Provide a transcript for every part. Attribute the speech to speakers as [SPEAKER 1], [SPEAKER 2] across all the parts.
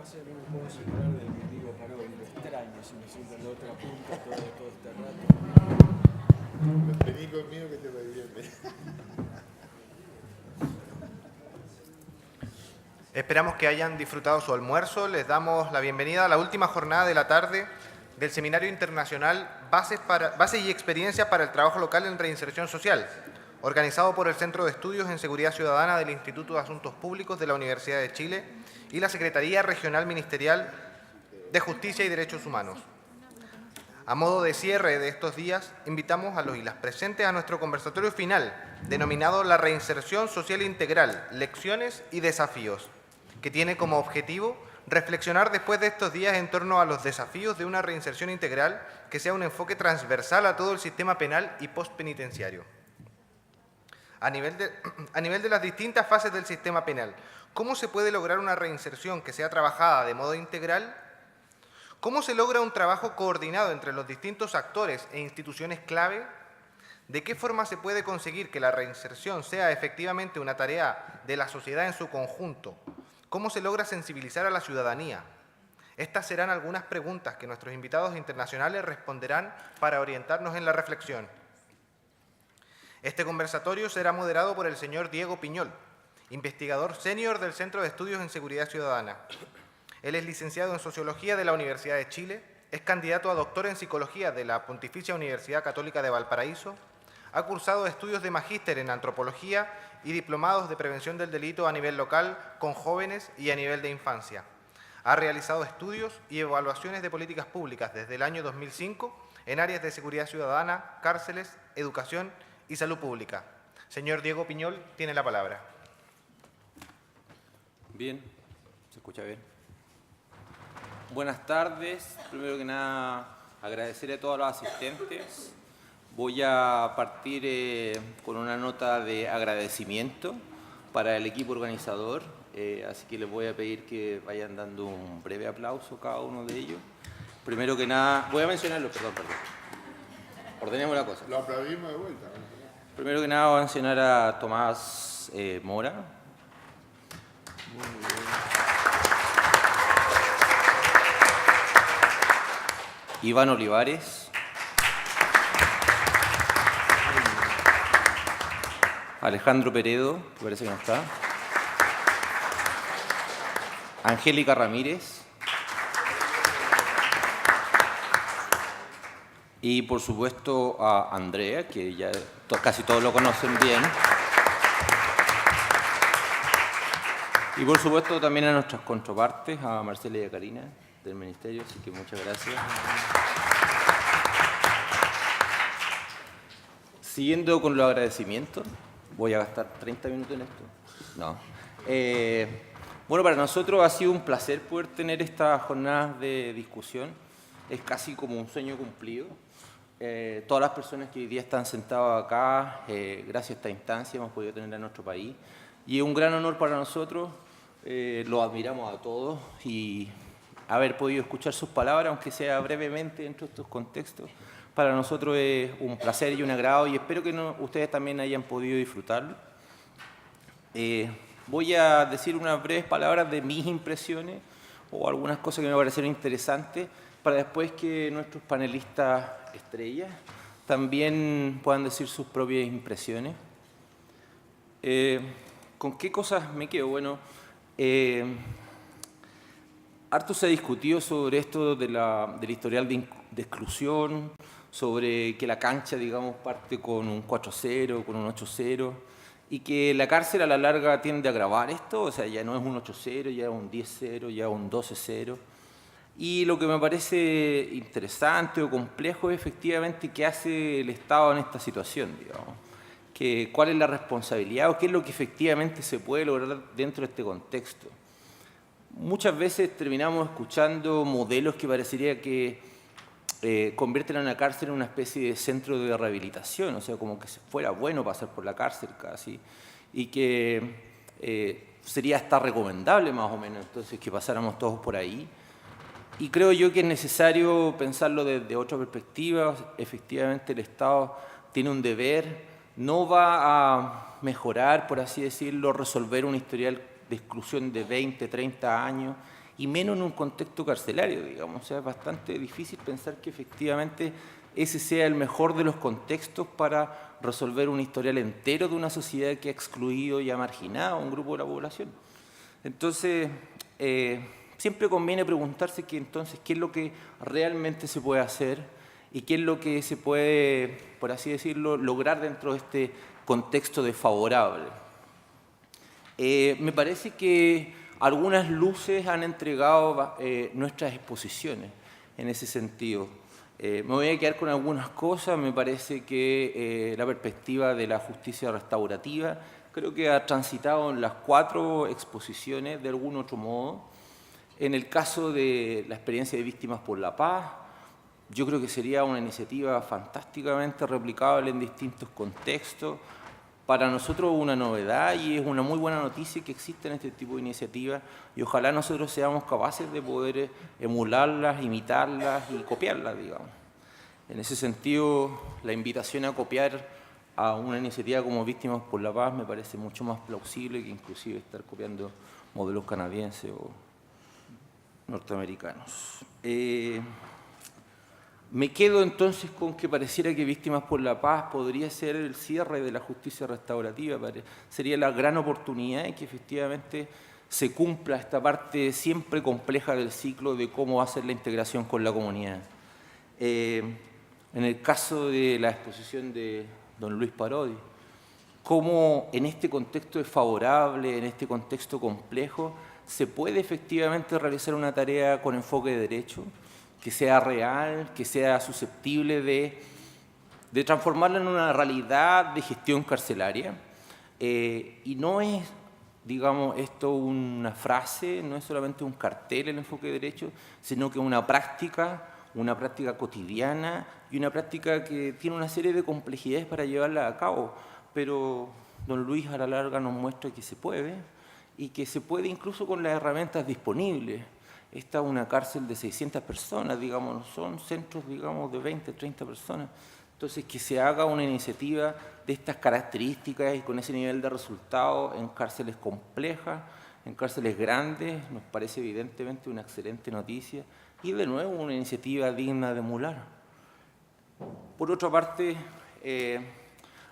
[SPEAKER 1] pasa es que no me puedo separar del que digo Parodi. Lo extraño si me siento en la otra punta todo este rato.
[SPEAKER 2] Vení conmigo que te reviente.
[SPEAKER 3] Esperamos que hayan disfrutado su almuerzo. Les damos la bienvenida a la última jornada de la tarde del Seminario Internacional Bases y Experiencias para el Trabajo Local en Reinserción Social, organizado por el Centro de Estudios en Seguridad Ciudadana del Instituto de Asuntos Públicos de la Universidad de Chile y la Secretaría Regional Ministerial de Justicia y Derechos Humanos. A modo de cierre de estos días, invitamos a los y las presentes a nuestro conversatorio final, denominado La Reinserción Social Integral, Lecciones y Desafíos, que tiene como objetivo reflexionar después de estos días en torno a los desafíos de una reinserción integral que sea un enfoque transversal a todo el sistema penal y postpenitenciario. A nivel de las distintas fases del sistema penal, ¿cómo se puede lograr una reinserción que sea trabajada de modo integral? ¿Cómo se logra un trabajo coordinado entre los distintos actores e instituciones clave? ¿De qué forma se puede conseguir que la reinserción sea efectivamente una tarea de la sociedad en su conjunto? ¿Cómo se logra sensibilizar a la ciudadanía? Estas serán algunas preguntas que nuestros invitados internacionales responderán para orientarnos en la reflexión. Este conversatorio será moderado por el señor Diego Piñol, investigador senior del Centro de Estudios en Seguridad Ciudadana. Él es licenciado en Sociología de la Universidad de Chile, es candidato a doctor en Psicología de la Pontificia Universidad Católica de Valparaíso, ha cursado estudios de magíster en Antropología y diplomados de Prevención del Delito a nivel local con jóvenes y a nivel de infancia. Ha realizado estudios y evaluaciones de políticas públicas desde el año 2005 en áreas de seguridad ciudadana, cárceles, educación y salud pública. Señor Diego Piñol, tiene la palabra.
[SPEAKER 4] Bien, ¿se escucha bien? Buenas tardes. Primero que nada, agradecer a todos los asistentes. Voy a partir con una nota de agradecimiento para el equipo organizador, así que les voy a pedir que vayan dando un breve aplauso a cada uno de ellos. Primero que nada, voy a mencionarlo, perdón. Ordenemos la cosa.
[SPEAKER 2] Lo aplaudimos de vuelta.
[SPEAKER 4] Primero que nada voy a mencionar a Tomás Mora. Muy bien. Iván Olivares. Alejandro Peredo, que parece que no está. Angélica Ramírez. Y por supuesto a Andrea, que ya casi todos lo conocen bien. Y por supuesto también a nuestras contrapartes, a Marcela y a Karina del Ministerio, así que muchas gracias. Siguiendo con los agradecimientos, voy a gastar 30 minutos en esto. No. Bueno, para nosotros ha sido un placer poder tener estas jornadas de discusión. Es casi como un sueño cumplido. Todas las personas que hoy día están sentadas acá, gracias a esta instancia hemos podido tener a nuestro país. Y es un gran honor para nosotros, los admiramos a todos y haber podido escuchar sus palabras, aunque sea brevemente dentro de estos contextos. Para nosotros es un placer y un agrado y espero que ustedes también hayan podido disfrutarlo. Voy a decir unas breves palabras de mis impresiones o algunas cosas que me parecieron interesantes para después que nuestros panelistas estrellas también puedan decir sus propias impresiones. ¿Con qué cosas me quedo? Bueno, harto se ha discutido sobre esto del historial de exclusión, sobre que la cancha, digamos, parte con un 4-0, con un 8-0, y que la cárcel a la larga tiende a agravar esto, o sea, ya no es un 8-0, ya es un 10-0, ya es un 12-0. Y lo que me parece interesante o complejo es efectivamente qué hace el Estado en esta situación, digamos. ¿Cuál es la responsabilidad o qué es lo que efectivamente se puede lograr dentro de este contexto? Muchas veces terminamos escuchando modelos que parecería que convierten a una cárcel en una especie de centro de rehabilitación, o sea, como que fuera bueno pasar por la cárcel casi, y que sería hasta recomendable más o menos entonces que pasáramos todos por ahí. Y creo yo que es necesario pensarlo desde otra perspectiva. Efectivamente el Estado tiene un deber, no va a mejorar, por así decirlo, resolver un historial de exclusión de 20, 30 años y menos en un contexto carcelario, digamos. O sea, es bastante difícil pensar que efectivamente ese sea el mejor de los contextos para resolver un historial entero de una sociedad que ha excluido y ha marginado a un grupo de la población. Entonces, siempre conviene preguntarse entonces qué es lo que realmente se puede hacer y qué es lo que se puede, por así decirlo, lograr dentro de este contexto desfavorable. Me parece que algunas luces han entregado nuestras exposiciones en ese sentido. Me voy a quedar con algunas cosas. Me parece que la perspectiva de la justicia restaurativa creo que ha transitado en las 4 exposiciones de algún otro modo. En el caso de la experiencia de Víctimas por la Paz, yo creo que sería una iniciativa fantásticamente replicable en distintos contextos. Para nosotros una novedad y es una muy buena noticia que existen este tipo de iniciativas y ojalá nosotros seamos capaces de poder emularlas, imitarlas y copiarlas, digamos. En ese sentido, la invitación a copiar a una iniciativa como Víctimas por la Paz me parece mucho más plausible que inclusive estar copiando modelos canadienses o norteamericanos. Me quedo entonces con que pareciera que Víctimas por la Paz podría ser el cierre de la justicia restaurativa, sería la gran oportunidad de que efectivamente se cumpla esta parte siempre compleja del ciclo de cómo hacer la integración con la comunidad. En el caso de la exposición de don Luis Parodi, cómo en este contexto desfavorable, en este contexto complejo, se puede efectivamente realizar una tarea con enfoque de derecho, que sea real, que sea susceptible de transformarla en una realidad de gestión carcelaria. Y no es, digamos, esto una frase, no es solamente un cartel el enfoque de derecho, sino que una práctica cotidiana y una práctica que tiene una serie de complejidades para llevarla a cabo. Pero don Luis a la larga nos muestra que se puede y que se puede incluso con las herramientas disponibles. Esta es una cárcel de 600 personas, digamos, son centros, digamos, de 20, 30 personas. Entonces, que se haga una iniciativa de estas características y con ese nivel de resultados en cárceles complejas, en cárceles grandes, nos parece evidentemente una excelente noticia y, de nuevo, una iniciativa digna de emular. Por otra parte,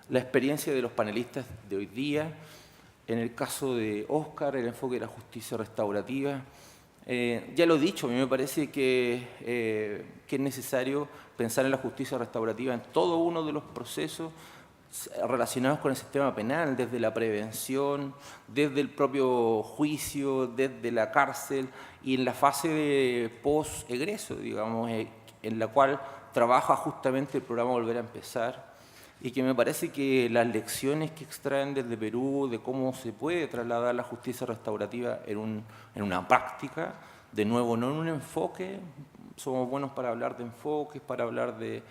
[SPEAKER 4] la experiencia de los panelistas de hoy día, en el caso de Óscar, el enfoque de la justicia restaurativa. Ya lo he dicho, a mí me parece que es necesario pensar en la justicia restaurativa en todo uno de los procesos relacionados con el sistema penal, desde la prevención, desde el propio juicio, desde la cárcel y en la fase de post-egreso, digamos, en la cual trabaja justamente el programa Volver a Empezar. Y que me parece que las lecciones que extraen desde Perú de cómo se puede trasladar la justicia restaurativa en una práctica, de nuevo, no en un enfoque, somos buenos para hablar de enfoques, para hablar de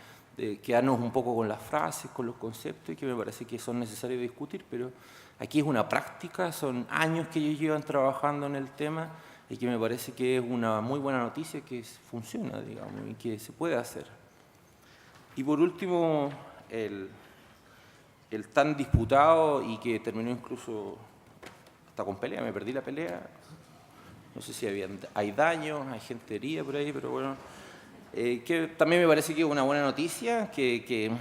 [SPEAKER 4] quedarnos un poco con las frases, con los conceptos, y que me parece que son necesarios discutir, pero aquí es una práctica, son años que ellos llevan trabajando en el tema, y que me parece que es una muy buena noticia que funciona, digamos, y que se puede hacer. Y por último, el tan disputado y que terminó incluso hasta con pelea, me perdí la pelea, no sé si hay daños, hay gente herida por ahí, pero bueno, que también me parece que es una buena noticia que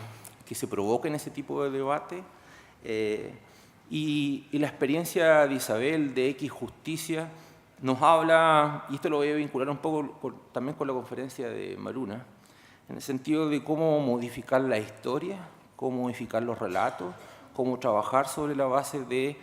[SPEAKER 4] se provoque en ese tipo de debate, y la experiencia de Isabel de X Justicia nos habla, y esto lo voy a vincular un poco también con la conferencia de Maruna, en el sentido de cómo modificar la historia, cómo modificar los relatos, cómo trabajar sobre la base de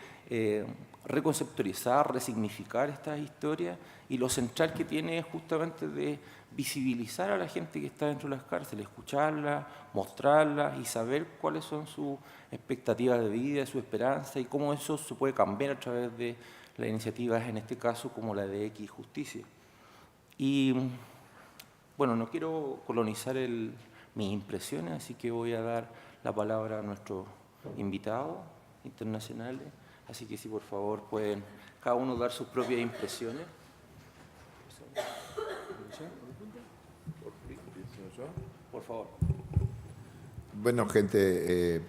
[SPEAKER 4] reconceptualizar, resignificar estas historias, y lo central que tiene es justamente de visibilizar a la gente que está dentro de las cárceles, escucharla, mostrarla y saber cuáles son sus expectativas de vida, su esperanza y cómo eso se puede cambiar a través de las iniciativas, en este caso como la de X Justicia. Y bueno, no quiero colonizar mis impresiones, así que voy a dar la palabra a nuestros invitados internacionales. Así que si por favor pueden cada uno dar sus propias impresiones. Por favor.
[SPEAKER 2] Bueno, gente,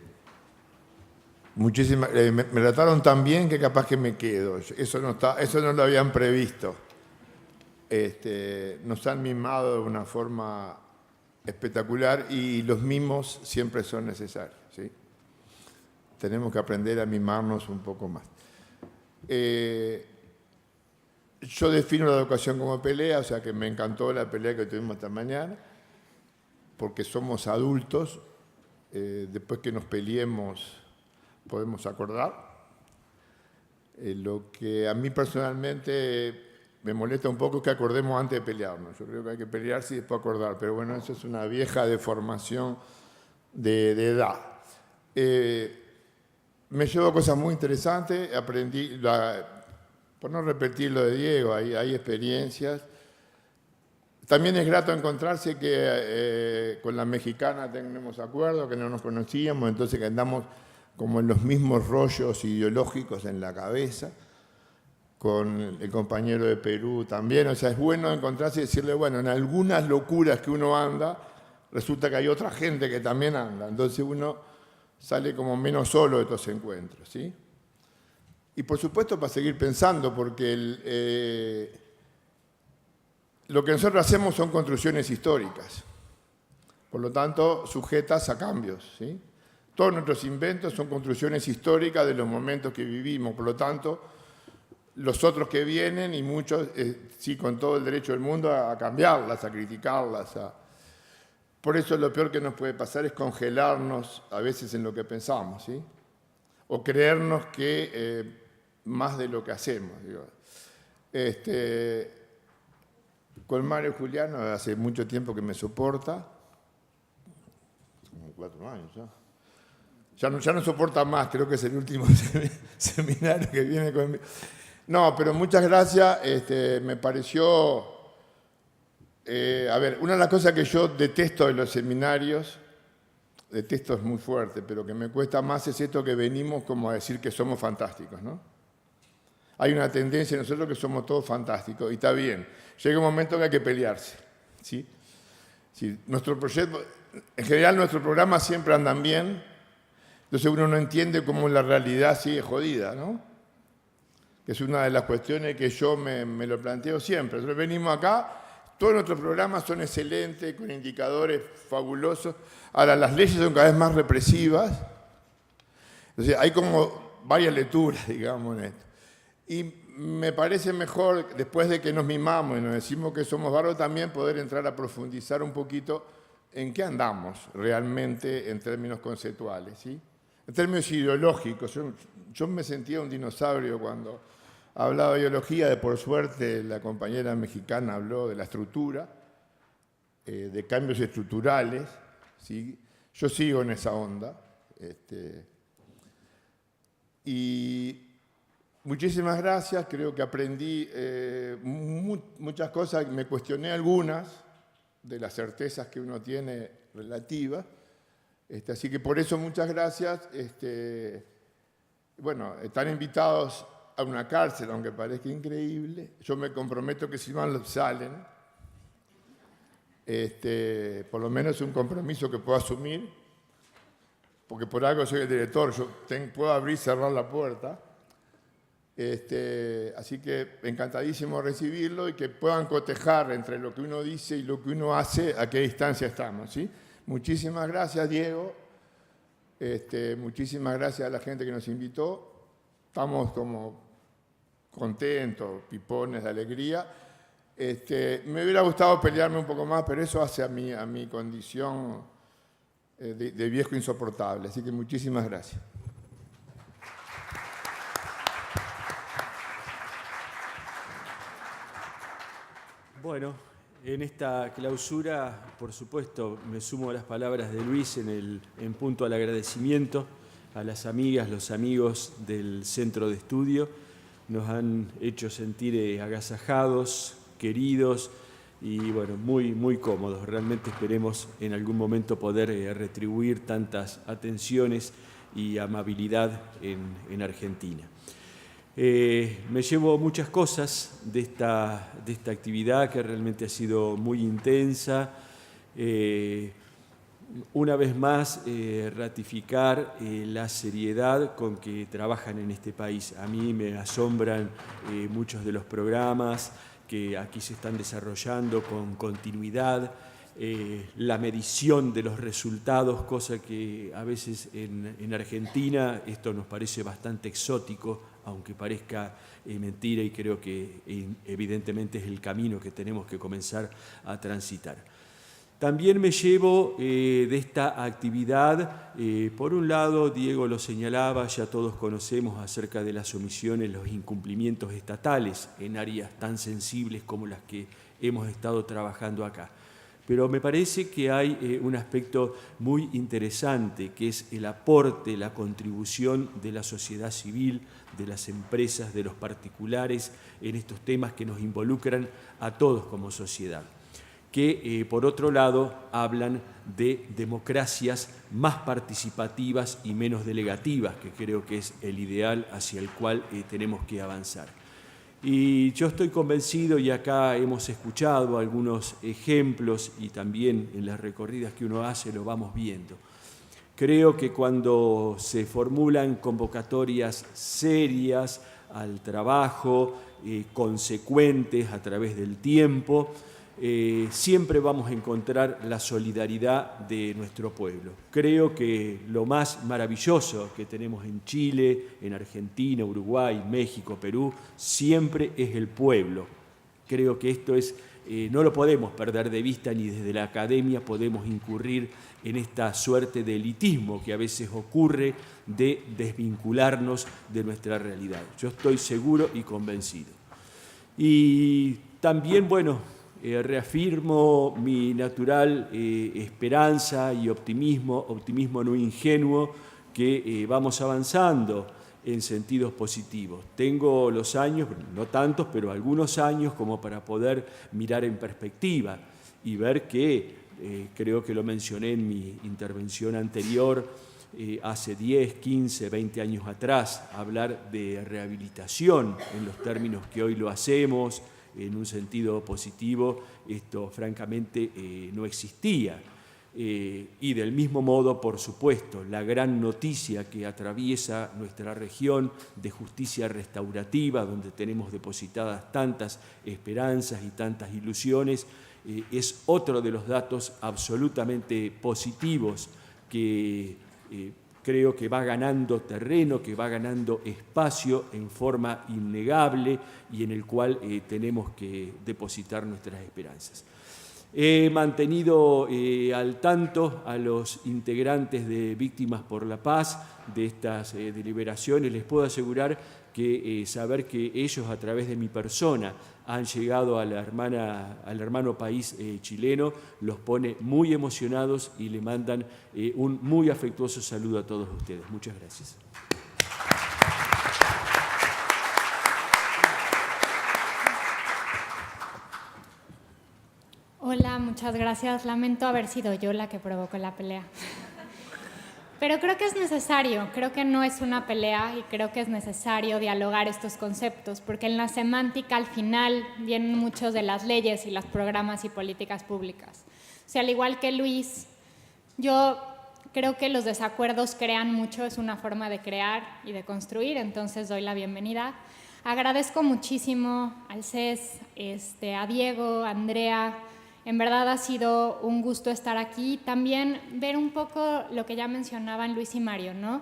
[SPEAKER 2] muchísimas, me trataron tan bien que capaz que me quedo. Eso no lo habían previsto. nos han mimado de una forma espectacular y los mimos siempre son necesarios, ¿sí? Tenemos que aprender a mimarnos un poco más. Yo defino la educación como pelea, o sea que me encantó la pelea que tuvimos esta mañana, porque somos adultos, después que nos peleemos podemos acordar. Lo que a mí personalmente me molesta un poco es que acordemos antes de pelearnos. Yo creo que hay que pelearse y después acordar, pero bueno, eso es una vieja deformación de edad. Me llevo cosas muy interesantes, aprendí, por no repetir lo de Diego, hay experiencias. También es grato encontrarse que con la mexicana tenemos acuerdo, que no nos conocíamos, entonces que andamos como en los mismos rollos ideológicos en la cabeza, con el compañero de Perú también. O sea, es bueno encontrarse y decirle, bueno, en algunas locuras que uno anda, resulta que hay otra gente que también anda. Entonces uno sale como menos solo de estos encuentros, ¿sí? Y por supuesto para seguir pensando, porque lo que nosotros hacemos son construcciones históricas, por lo tanto sujetas a cambios, ¿sí? Todos nuestros inventos son construcciones históricas de los momentos que vivimos, por lo tanto los otros que vienen, y muchos, sí, con todo el derecho del mundo a cambiarlas, a criticarlas. Por eso lo peor que nos puede pasar es congelarnos a veces en lo que pensamos, ¿sí? O creernos que más de lo que hacemos. Digo. Con Mario Juliano hace mucho tiempo que me soporta, como 4 años ya. Ya no soporta más, creo que es el último seminario que viene conmigo. No, pero muchas gracias. Me pareció... a ver, una de las cosas que yo detesto de los seminarios, detesto es muy fuerte, pero que me cuesta más es esto que venimos como a decir que somos fantásticos, ¿no? Hay una tendencia en nosotros que somos todos fantásticos, y está bien. Llega un momento que hay que pelearse, ¿sí? Sí, nuestro proyecto, en general nuestros programas siempre andan bien, entonces uno no entiende cómo la realidad sigue jodida, ¿no? Que es una de las cuestiones que yo me lo planteo siempre. Nosotros venimos acá, todos nuestros programas son excelentes, con indicadores fabulosos. Ahora, las leyes son cada vez más represivas. Entonces, hay como varias lecturas, digamos, en esto. Y me parece mejor, después de que nos mimamos y nos decimos que somos bárbaros, también poder entrar a profundizar un poquito en qué andamos realmente en términos conceptuales, ¿sí? En términos ideológicos. Yo me sentía un dinosaurio cuando hablaba de ideología. Por suerte, la compañera mexicana habló de la estructura, de cambios estructurales, ¿sí? Yo sigo en esa onda. Y muchísimas gracias, creo que aprendí muchas cosas, me cuestioné algunas de las certezas que uno tiene relativas, así que por eso muchas gracias. Bueno, están invitados a una cárcel, aunque parezca increíble. Yo me comprometo que si van, salen. Por lo menos es un compromiso que puedo asumir, porque por algo soy el director, yo puedo abrir y cerrar la puerta. Así que encantadísimo recibirlo y que puedan cotejar entre lo que uno dice y lo que uno hace, a qué distancia estamos, ¿sí? Muchísimas gracias, Diego. Muchísimas gracias a la gente que nos invitó. Estamos como contentos, pipones de alegría. Me hubiera gustado pelearme un poco más, pero eso hace a mi condición de viejo insoportable. Así que muchísimas gracias.
[SPEAKER 1] Bueno, en esta clausura, por supuesto, me sumo a las palabras de Luis en punto al agradecimiento a las amigas, los amigos del Centro de Estudio. Nos han hecho sentir agasajados, queridos y bueno, muy, muy cómodos. Realmente esperemos en algún momento poder retribuir tantas atenciones y amabilidad en Argentina. Me llevo muchas cosas de esta actividad que realmente ha sido muy intensa. Una vez más, ratificar la seriedad con que trabajan en este país. A mí me asombran muchos de los programas que aquí se están desarrollando con continuidad, la medición de los resultados, cosa que a veces en Argentina esto nos parece bastante exótico, aunque parezca mentira, y creo que evidentemente es el camino que tenemos que comenzar a transitar. También me llevo de esta actividad, por un lado, Diego lo señalaba, ya todos conocemos acerca de las omisiones, los incumplimientos estatales en áreas tan sensibles como las que hemos estado trabajando acá. Pero me parece que hay un aspecto muy interesante, que es el aporte, la contribución de la sociedad civil, de las empresas, de los particulares, en estos temas que nos involucran a todos como sociedad, que por otro lado hablan de democracias más participativas y menos delegativas, que creo que es el ideal hacia el cual tenemos que avanzar. Y yo estoy convencido, y acá hemos escuchado algunos ejemplos y también en las recorridas que uno hace lo vamos viendo. Creo que cuando se formulan convocatorias serias al trabajo, consecuentes a través del tiempo, siempre vamos a encontrar la solidaridad de nuestro pueblo. Creo que lo más maravilloso que tenemos en Chile, en Argentina, Uruguay, México, Perú, siempre es el pueblo. Creo que esto es, no lo podemos perder de vista, ni desde la academia podemos incurrir en esta suerte de elitismo que a veces ocurre de desvincularnos de nuestra realidad. Yo estoy seguro y convencido. Y también, bueno, reafirmo mi natural esperanza y optimismo no ingenuo, que vamos avanzando en sentidos positivos. Tengo los años, no tantos, pero algunos años como para poder mirar en perspectiva y ver que, creo que lo mencioné en mi intervención anterior, hace 10, 15, 20 años atrás, hablar de rehabilitación en los términos que hoy lo hacemos, en un sentido positivo, esto francamente no existía. Y del mismo modo, por supuesto, la gran noticia que atraviesa nuestra región de justicia restaurativa, donde tenemos depositadas tantas esperanzas y tantas ilusiones, es otro de los datos absolutamente positivos que creo que va ganando terreno, que va ganando espacio en forma innegable y en el cual tenemos que depositar nuestras esperanzas. He mantenido al tanto a los integrantes de Víctimas por la Paz de estas deliberaciones. Les puedo asegurar que saber que ellos a través de mi persona han llegado al hermano país chileno los pone muy emocionados y le mandan un muy afectuoso saludo a todos ustedes. Muchas gracias.
[SPEAKER 5] Hola, muchas gracias. Lamento haber sido yo la que provocó la pelea. Pero creo que es necesario, creo que no es una pelea y creo que es necesario dialogar estos conceptos, porque en la semántica al final vienen muchos de las leyes y los programas y políticas públicas. O sea, al igual que Luis, yo creo que los desacuerdos crean mucho, es una forma de crear y de construir, entonces doy la bienvenida. Agradezco muchísimo al CES, a Diego, a Andrea. En verdad ha sido un gusto estar aquí. También ver un poco lo que ya mencionaban Luis y Mario, ¿no?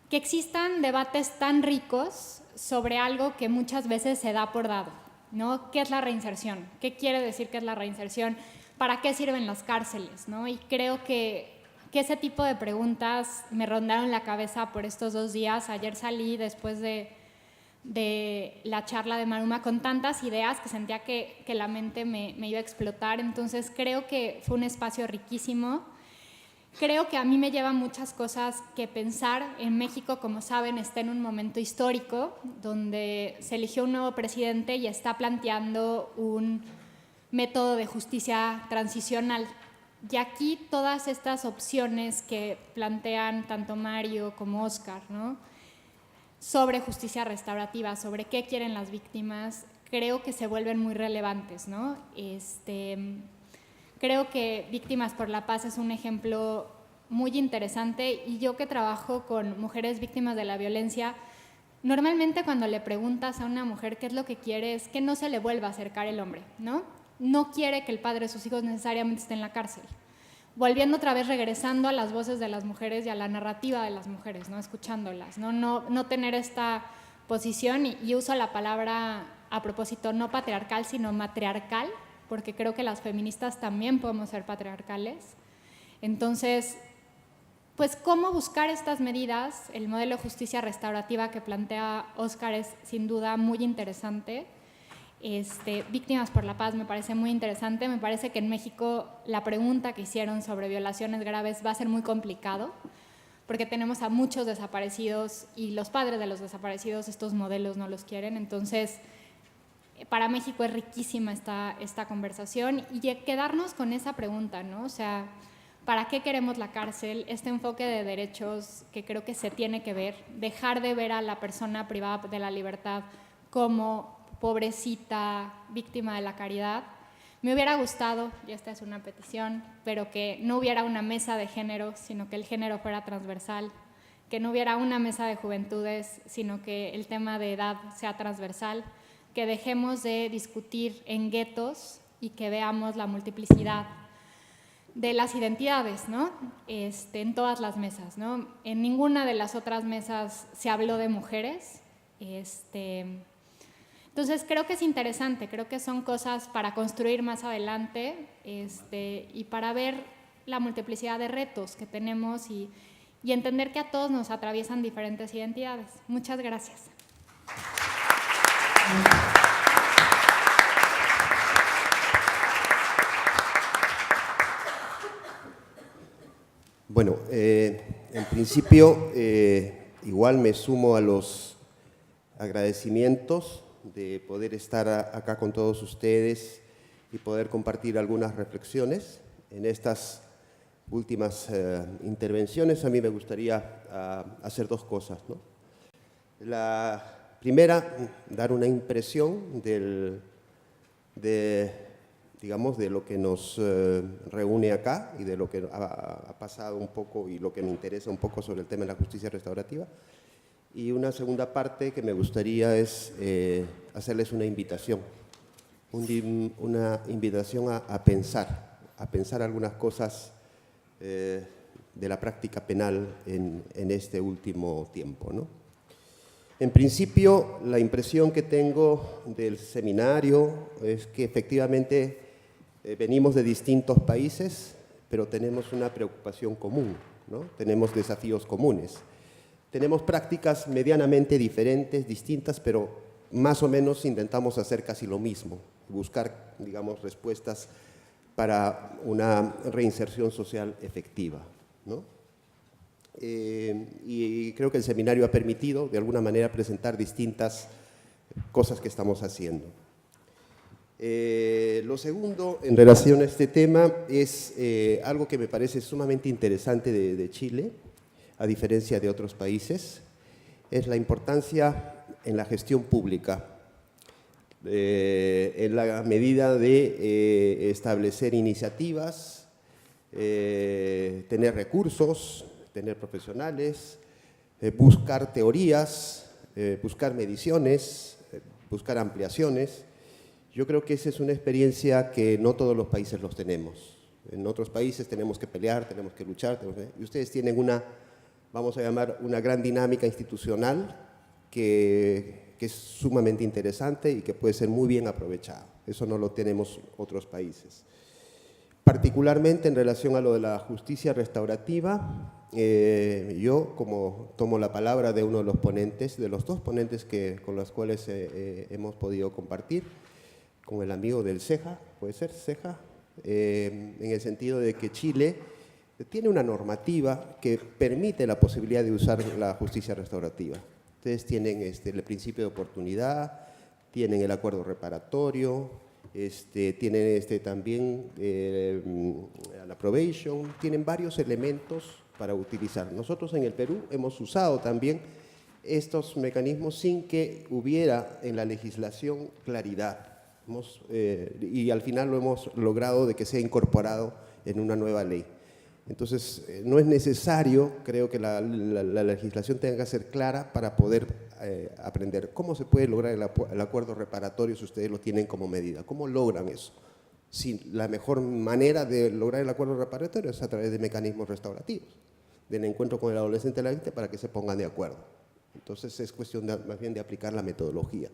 [SPEAKER 5] Que existan debates tan ricos sobre algo que muchas veces se da por dado, ¿no? ¿Qué es la reinserción? ¿Qué quiere decir que es la reinserción? ¿Para qué sirven las cárceles? ¿No? Y creo que ese tipo de preguntas me rondaron la cabeza por estos 2 días. Ayer salí después de la charla de Maruma con tantas ideas que sentía que la mente me iba a explotar. Entonces creo que fue un espacio riquísimo. Creo que a mí me lleva muchas cosas que pensar. En México, como saben, está en un momento histórico donde se eligió un nuevo presidente y está planteando un método de justicia transicional. Y aquí todas estas opciones que plantean tanto Mario como Óscar, ¿no?, sobre justicia restaurativa, sobre qué quieren las víctimas, creo que se vuelven muy relevantes, ¿no? Creo que Víctimas por la Paz es un ejemplo muy interesante, y yo que trabajo con mujeres víctimas de la violencia, normalmente cuando le preguntas a una mujer qué es lo que quiere, es que no se le vuelva a acercar el hombre, ¿no? No quiere que el padre de sus hijos necesariamente esté en la cárcel. Volviendo otra vez, regresando a las voces de las mujeres y a la narrativa de las mujeres, ¿no? Escuchándolas, no tener esta posición, y uso la palabra a propósito no patriarcal, sino matriarcal, porque creo que las feministas también podemos ser patriarcales. Entonces, pues, ¿cómo buscar estas medidas? El modelo de justicia restaurativa que plantea Óscar es sin duda muy interesante. Víctimas por la Paz me parece muy interesante. Me parece que en México la pregunta que hicieron sobre violaciones graves va a ser muy complicado, porque tenemos a muchos desaparecidos y los padres de los desaparecidos estos modelos no los quieren. Entonces, para México es riquísima esta conversación, y quedarnos con esa pregunta, ¿no? O sea, ¿para qué queremos la cárcel? Este enfoque de derechos que creo que se tiene que ver, dejar de ver a la persona privada de la libertad como pobrecita, víctima de la caridad. Me hubiera gustado, y esta es una petición, pero que no hubiera una mesa de género, sino que el género fuera transversal, que no hubiera una mesa de juventudes, sino que el tema de edad sea transversal, que dejemos de discutir en guetos y que veamos la multiplicidad de las identidades, ¿no? En todas las mesas, ¿no? En ninguna de las otras mesas se habló de mujeres. Entonces, creo que es interesante, creo que son cosas para construir más adelante, y para ver la multiplicidad de retos que tenemos y entender que a todos nos atraviesan diferentes identidades. Muchas gracias.
[SPEAKER 6] Bueno, en principio, igual me sumo a los agradecimientos de poder estar acá con todos ustedes y poder compartir algunas reflexiones. En estas últimas intervenciones a mí me gustaría hacer dos cosas, ¿no? La primera, dar una impresión digamos, de lo que nos reúne acá y de lo que ha pasado un poco y lo que me interesa un poco sobre el tema de la justicia restaurativa. Y una segunda parte que me gustaría es hacerles una invitación a pensar algunas cosas de la práctica penal en este último tiempo, ¿no? En principio, la impresión que tengo del seminario es que efectivamente venimos de distintos países, pero tenemos una preocupación común, ¿no? Tenemos desafíos comunes. Tenemos prácticas medianamente diferentes, distintas, pero más o menos intentamos hacer casi lo mismo, buscar, digamos, respuestas para una reinserción social efectiva, ¿no? Y creo que el seminario ha permitido, de alguna manera, presentar distintas cosas que estamos haciendo. Lo segundo, en relación a este tema, es algo que me parece sumamente interesante de Chile, a diferencia de otros países, es la importancia en la gestión pública, en la medida de establecer iniciativas, tener recursos, tener profesionales, buscar teorías, buscar mediciones, buscar ampliaciones. Yo creo que esa es una experiencia que no todos los países los tenemos. En otros países tenemos que pelear, tenemos que luchar, y ustedes tienen una, vamos a llamar, una gran dinámica institucional que es sumamente interesante y que puede ser muy bien aprovechada. Eso no lo tenemos otros países. Particularmente en relación a lo de la justicia restaurativa, yo, como tomo la palabra de uno de los ponentes, de los dos ponentes con los cuales hemos podido compartir, con el amigo del CEJA, ¿puede ser CEJA? En el sentido de que Chile tiene una normativa que permite la posibilidad de usar la justicia restaurativa. Ustedes tienen el principio de oportunidad, tienen el acuerdo reparatorio, tienen también la probation, tienen varios elementos para utilizar. Nosotros en el Perú hemos usado también estos mecanismos sin que hubiera en la legislación claridad. Y al final lo hemos logrado de que sea incorporado en una nueva ley. Entonces, no es necesario, creo que la legislación tenga que ser clara para poder aprender. ¿Cómo se puede lograr el acuerdo reparatorio si ustedes lo tienen como medida? ¿Cómo logran eso? Si la mejor manera de lograr el acuerdo reparatorio es a través de mecanismos restaurativos, del encuentro con el adolescente y la víctima para que se pongan de acuerdo. Entonces, es cuestión más bien de aplicar la metodología.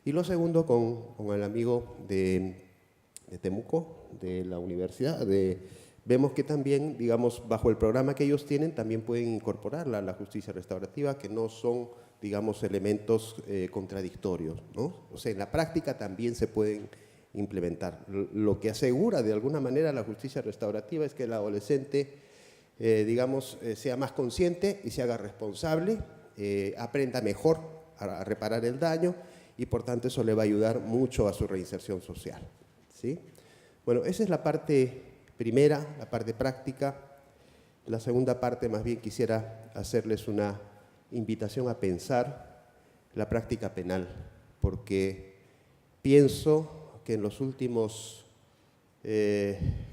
[SPEAKER 6] Y lo segundo, con el amigo de Temuco, de la universidad, vemos que también, digamos, bajo el programa que ellos tienen, también pueden incorporar la justicia restaurativa, que no son, digamos, elementos contradictorios, ¿no? O sea, en la práctica también se pueden implementar. Lo que asegura, de alguna manera, la justicia restaurativa es que el adolescente, digamos, sea más consciente y se haga responsable, aprenda mejor a reparar el daño y, por tanto, eso le va a ayudar mucho a su reinserción social, ¿sí? Bueno, esa es la parte primera, la parte práctica. La segunda parte, más bien quisiera hacerles una invitación a pensar la práctica penal, porque pienso que en los últimos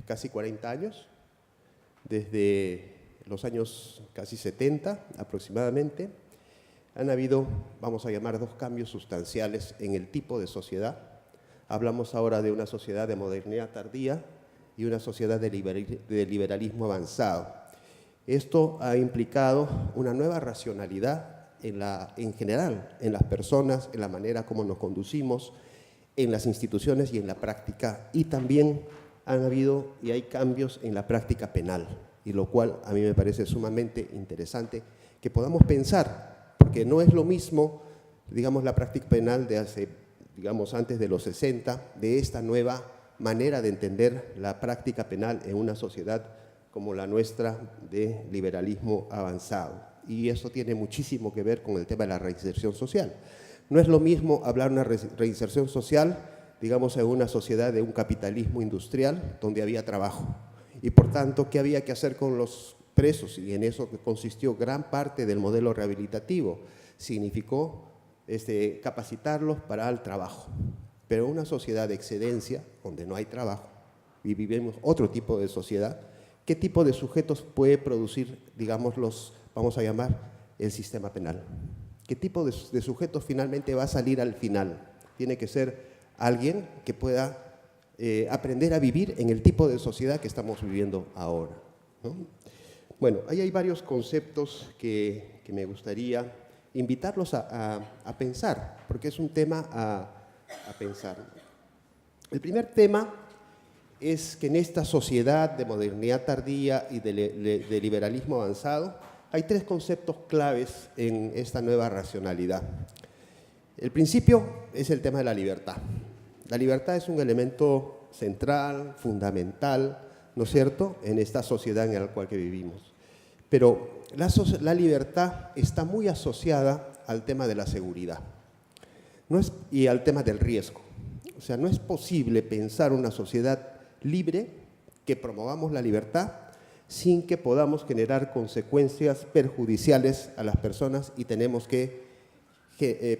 [SPEAKER 6] casi 40 años, desde los años casi 70 aproximadamente, han habido, vamos a llamar, dos cambios sustanciales en el tipo de sociedad. Hablamos ahora de una sociedad de modernidad tardía y una sociedad de liberalismo avanzado. Esto ha implicado una nueva racionalidad en general, en las personas, en la manera como nos conducimos, en las instituciones y en la práctica. Y también han habido y hay cambios en la práctica penal, y lo cual a mí me parece sumamente interesante que podamos pensar, porque no es lo mismo, digamos, la práctica penal de hace, digamos, antes de los 60, de esta nueva manera de entender la práctica penal en una sociedad como la nuestra de liberalismo avanzado. Y eso tiene muchísimo que ver con el tema de la reinserción social. No es lo mismo hablar de una reinserción social, digamos, en una sociedad de un capitalismo industrial donde había trabajo. Y por tanto, ¿qué había que hacer con los presos? Y en eso consistió gran parte del modelo rehabilitativo. Significó capacitarlos para el trabajo. Pero en una sociedad de excedencia, donde no hay trabajo, y vivimos otro tipo de sociedad, ¿qué tipo de sujetos puede producir, digamos, vamos a llamar, el sistema penal? ¿Qué tipo de sujetos finalmente va a salir al final? Tiene que ser alguien que pueda aprender a vivir en el tipo de sociedad que estamos viviendo ahora, ¿no? Bueno, ahí hay varios conceptos que me gustaría invitarlos a pensar, porque es un tema a pensar. El primer tema es que en esta sociedad de modernidad tardía y de liberalismo avanzado hay tres conceptos claves en esta nueva racionalidad. El principio es el tema de la libertad. La libertad es un elemento central, fundamental, ¿no es cierto?, en esta sociedad en la cual vivimos. Pero la libertad está muy asociada al tema de la seguridad y al tema del riesgo. O sea, no es posible pensar una sociedad libre, que promovamos la libertad, sin que podamos generar consecuencias perjudiciales a las personas, y tenemos que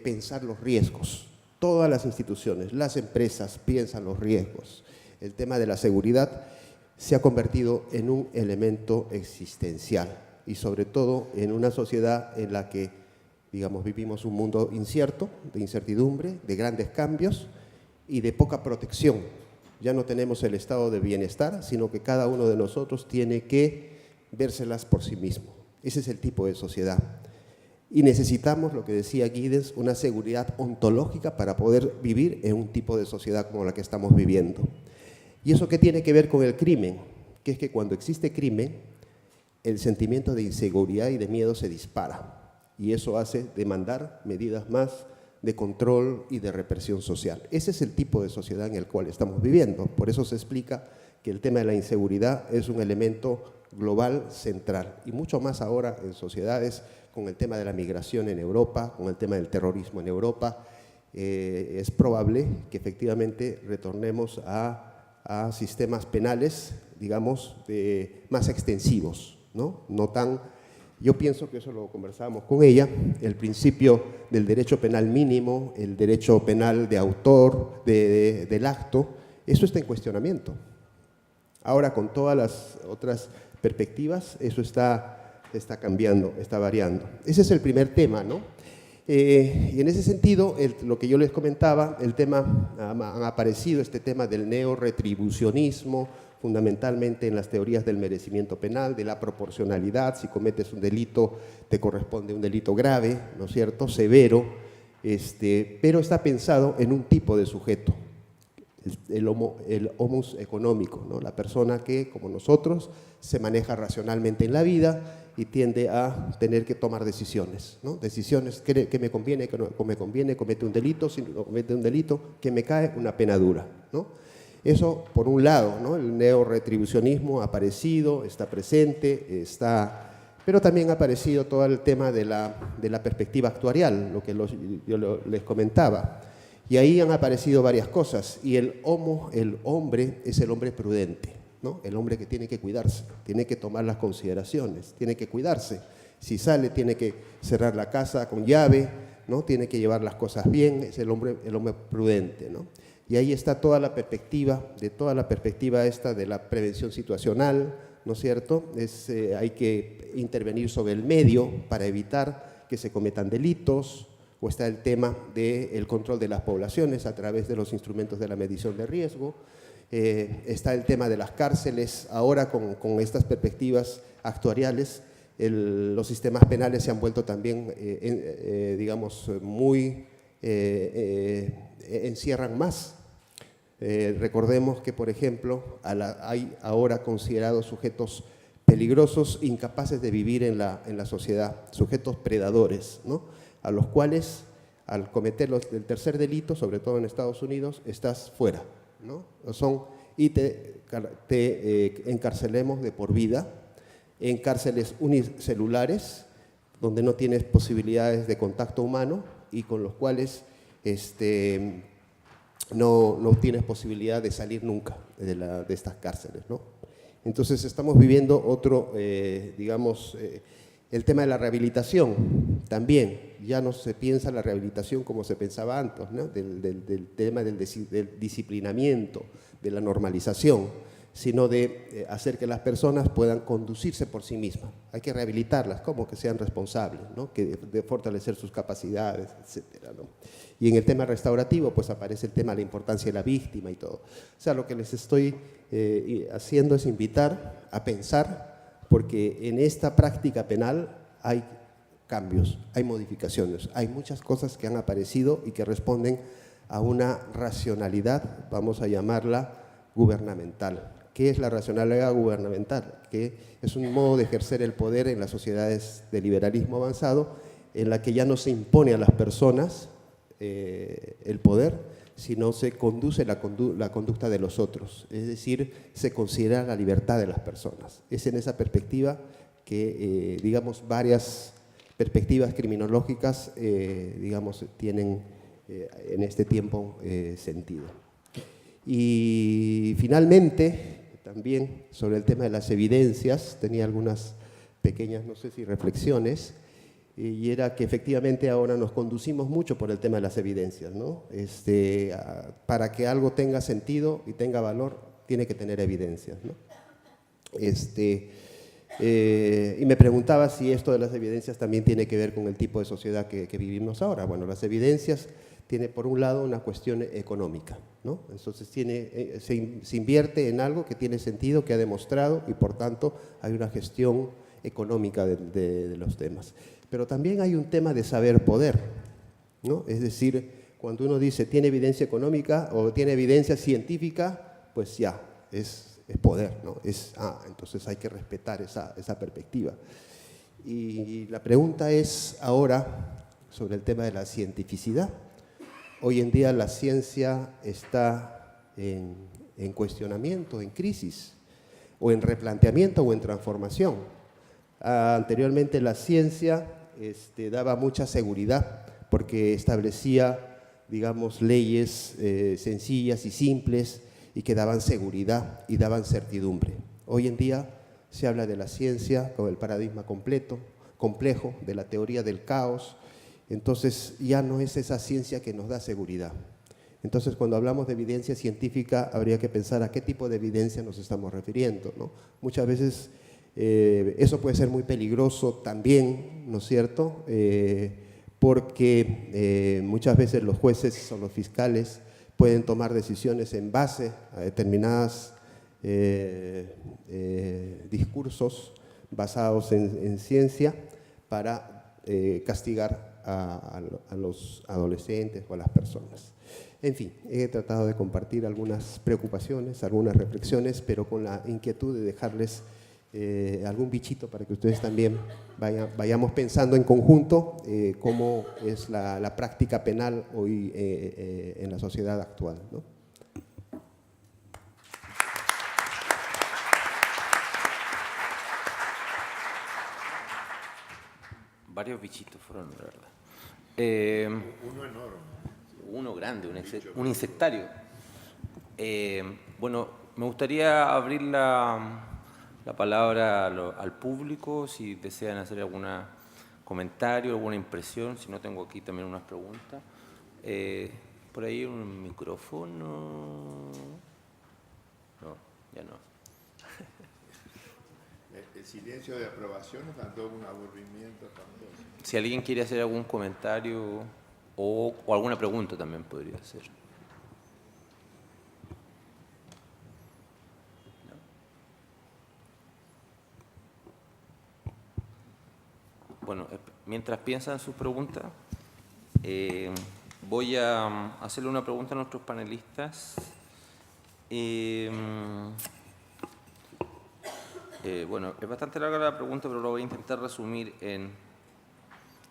[SPEAKER 6] pensar los riesgos. Todas las instituciones, las empresas piensan los riesgos. El tema de la seguridad se ha convertido en un elemento existencial, y sobre todo en una sociedad en la que, digamos, vivimos un mundo incierto, de incertidumbre, de grandes cambios y de poca protección. Ya no tenemos el estado de bienestar, sino que cada uno de nosotros tiene que vérselas por sí mismo. Ese es el tipo de sociedad. Y necesitamos, lo que decía Giddens, una seguridad ontológica para poder vivir en un tipo de sociedad como la que estamos viviendo. ¿Y eso qué tiene que ver con el crimen? Que es que cuando existe crimen, el sentimiento de inseguridad y de miedo se dispara. Y eso hace demandar medidas más de control y de represión social. Ese es el tipo de sociedad en el cual estamos viviendo. Por eso se explica que el tema de la inseguridad es un elemento global central, y mucho más ahora en sociedades con el tema de la migración en Europa, con el tema del terrorismo en Europa. Es probable que efectivamente retornemos a sistemas penales, digamos, más extensivos, ¿no? No tan... Yo pienso que eso lo conversábamos con ella, el principio del derecho penal mínimo, el derecho penal de autor del acto, eso está en cuestionamiento. Ahora, con todas las otras perspectivas, eso está cambiando, está variando. Ese es el primer tema, ¿no? Y en ese sentido, lo que yo les comentaba, han aparecido este tema del neorretribucionismo, fundamentalmente en las teorías del merecimiento penal, de la proporcionalidad. Si cometes un delito, te corresponde un delito grave, ¿no es cierto?, severo, pero está pensado en un tipo de sujeto, el homus económico, ¿no? La persona que, como nosotros, se maneja racionalmente en la vida y tiende a tener que tomar decisiones, ¿no? Decisiones que me conviene, que no me conviene, comete un delito, si no comete un delito, que me cae una pena dura, ¿no? Eso, por un lado, ¿no? El neorretribucionismo ha aparecido, está presente, pero también ha aparecido todo el tema de la perspectiva actuarial, lo que les comentaba. Y ahí han aparecido varias cosas, y el hombre es el hombre prudente, ¿no? El hombre que tiene que cuidarse, tiene que tomar las consideraciones, tiene que cuidarse. Si sale, tiene que cerrar la casa con llave, ¿no? Tiene que llevar las cosas bien, es el hombre prudente, ¿no? Y ahí está toda la perspectiva esta de la prevención situacional, ¿no es cierto? Hay que intervenir sobre el medio para evitar que se cometan delitos, o está el tema del control de las poblaciones a través de los instrumentos de la medición de riesgo, está el tema de las cárceles. Ahora con estas perspectivas actuariales, los sistemas penales se han vuelto también, digamos, encierran más. Recordemos que, por ejemplo, hay ahora considerados sujetos peligrosos, incapaces de vivir en la sociedad, sujetos predadores, ¿no? A los cuales, al cometer el tercer delito, sobre todo en Estados Unidos, estás fuera, ¿no? Y te encarcelemos de por vida en cárceles unicelulares, donde no tienes posibilidades de contacto humano y con los cuales no tienes posibilidad de salir nunca de estas cárceles, ¿no? Entonces estamos viviendo digamos, el tema de la rehabilitación también. Ya no se piensa la rehabilitación como se pensaba antes, ¿no? Del tema del disciplinamiento, de la normalización, sino de hacer que las personas puedan conducirse por sí mismas. Hay que rehabilitarlas, como que sean responsables, ¿no? De fortalecer sus capacidades, etcétera, ¿no? Y en el tema restaurativo, pues aparece el tema de la importancia de la víctima y todo. O sea, lo que les estoy haciendo es invitar a pensar, porque en esta práctica penal hay cambios, hay modificaciones, hay muchas cosas que han aparecido y que responden a una racionalidad, vamos a llamarla gubernamental. ¿Qué es la racionalidad gubernamental? Que es un modo de ejercer el poder en las sociedades de liberalismo avanzado, en la que ya no se impone a las personas el poder, sino se conduce la conducta de los otros, es decir, se considera la libertad de las personas. Es en esa perspectiva que, digamos, varias perspectivas criminológicas, digamos, tienen en este tiempo sentido. Y finalmente, también sobre el tema de las evidencias, tenía algunas pequeñas, no sé si reflexiones, y era que efectivamente ahora nos conducimos mucho por el tema de las evidencias, ¿no? Para que algo tenga sentido y tenga valor, tiene que tener evidencias, ¿no? Y me preguntaba si esto de las evidencias también tiene que ver con el tipo de sociedad que vivimos ahora. Bueno, las evidencias tiene por un lado una cuestión económica, ¿no? Entonces se invierte en algo que tiene sentido, que ha demostrado, y por tanto hay una gestión económica de los temas. Pero también hay un tema de saber poder, ¿no? Es decir, cuando uno dice tiene evidencia económica o tiene evidencia científica, pues ya, es poder, ¿no? Entonces hay que respetar esa perspectiva. Y la pregunta es ahora sobre el tema de la cientificidad. Hoy en día la ciencia está en cuestionamiento, en crisis, o en replanteamiento o en transformación. Anteriormente la ciencia daba mucha seguridad porque establecía, digamos, leyes sencillas y simples y que daban seguridad y daban certidumbre. Hoy en día se habla de la ciencia con el paradigma complejo, de la teoría del caos. Entonces ya no es esa ciencia que nos da seguridad. Entonces, cuando hablamos de evidencia científica, habría que pensar a qué tipo de evidencia nos estamos refiriendo, ¿no? Muchas veces eso puede ser muy peligroso también, ¿no es cierto? Porque muchas veces los jueces o los fiscales pueden tomar decisiones en base a determinados discursos basados en ciencia para castigar a los adolescentes o a las personas. En fin, he tratado de compartir algunas preocupaciones, algunas reflexiones, pero con la inquietud de dejarles algún bichito para que ustedes también vayamos pensando en conjunto cómo es la práctica penal hoy en la sociedad actual, ¿no?
[SPEAKER 4] Varios bichitos fueron, la verdad.
[SPEAKER 2] Uno enorme.
[SPEAKER 4] Uno grande, un insectario. Bueno, me gustaría abrir la palabra al público, si desean hacer algún comentario, alguna impresión, si no tengo aquí también unas preguntas. Por ahí un micrófono. No, ya no.
[SPEAKER 2] El silencio de aprobación es tanto un aburrimiento también.
[SPEAKER 4] Si alguien quiere hacer algún comentario o alguna pregunta también podría ser. Bueno, mientras piensan sus preguntas, voy a hacerle una pregunta a nuestros panelistas. Bueno, es bastante larga la pregunta, pero lo voy a intentar resumir en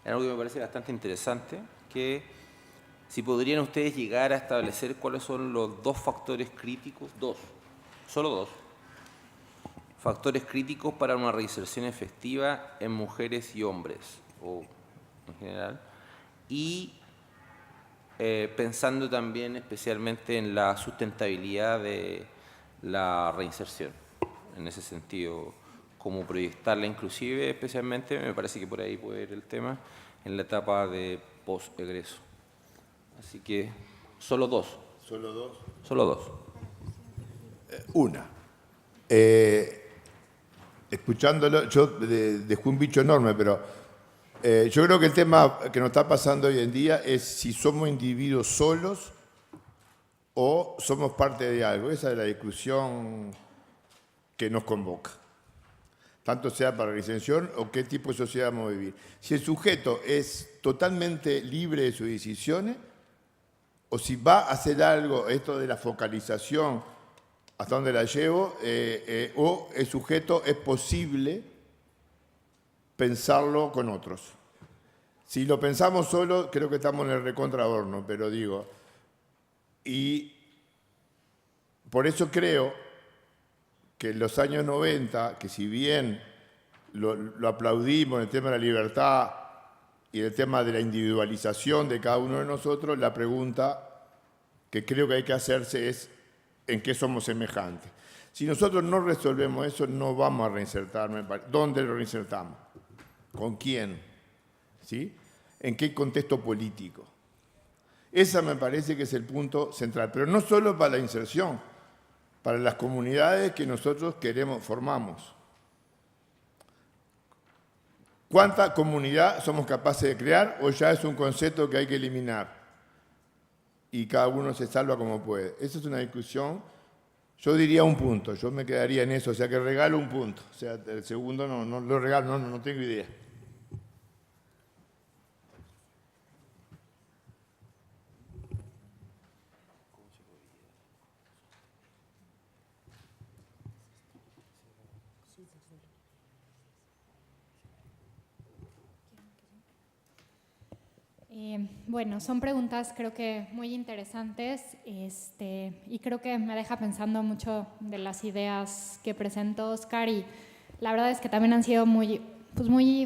[SPEAKER 4] algo que me parece bastante interesante, que si podrían ustedes llegar a establecer cuáles son los dos factores críticos, solo dos, factores críticos para una reinserción efectiva en mujeres y hombres, o en general, y pensando también especialmente en la sustentabilidad de la reinserción. En ese sentido, cómo proyectarla inclusive, especialmente, me parece que por ahí puede ir el tema, en la etapa de post-egreso. Así que, solo dos.
[SPEAKER 2] ¿Solo dos?
[SPEAKER 4] Solo dos.
[SPEAKER 2] Una. Escuchándolo, yo dejé un bicho enorme, pero yo creo que el tema que nos está pasando hoy en día es si somos individuos solos o somos parte de algo. Esa es la discusión que nos convoca, tanto sea para la reinserción o qué tipo de sociedad vamos a vivir. Si el sujeto es totalmente libre de sus decisiones, o si va a hacer algo, esto de la focalización, hasta dónde la llevo, o el sujeto es posible pensarlo con otros. Si lo pensamos solo, creo que estamos en el recontrahorno, pero digo, y por eso creo que en los años 90, que si bien lo aplaudimos en el tema de la libertad y en el tema de la individualización de cada uno de nosotros, la pregunta que creo que hay que hacerse es ¿en qué somos semejantes? Si nosotros no resolvemos eso, no vamos a reinsertarnos. ¿Dónde lo reinsertamos? ¿Con quién? ¿Sí? ¿En qué contexto político? Ese me parece que es el punto central, pero no solo para la inserción, para las comunidades que nosotros formamos. ¿Cuánta comunidad somos capaces de crear o ya es un concepto que hay que eliminar? Y cada uno se salva como puede. Esa es una discusión, yo diría un punto, yo me quedaría en eso, o sea que regalo un punto. O sea, el segundo no lo regalo, no tengo idea.
[SPEAKER 5] Bueno, son preguntas creo que muy interesantes y creo que me deja pensando mucho de las ideas que presentó Oscar y la verdad es que también han sido muy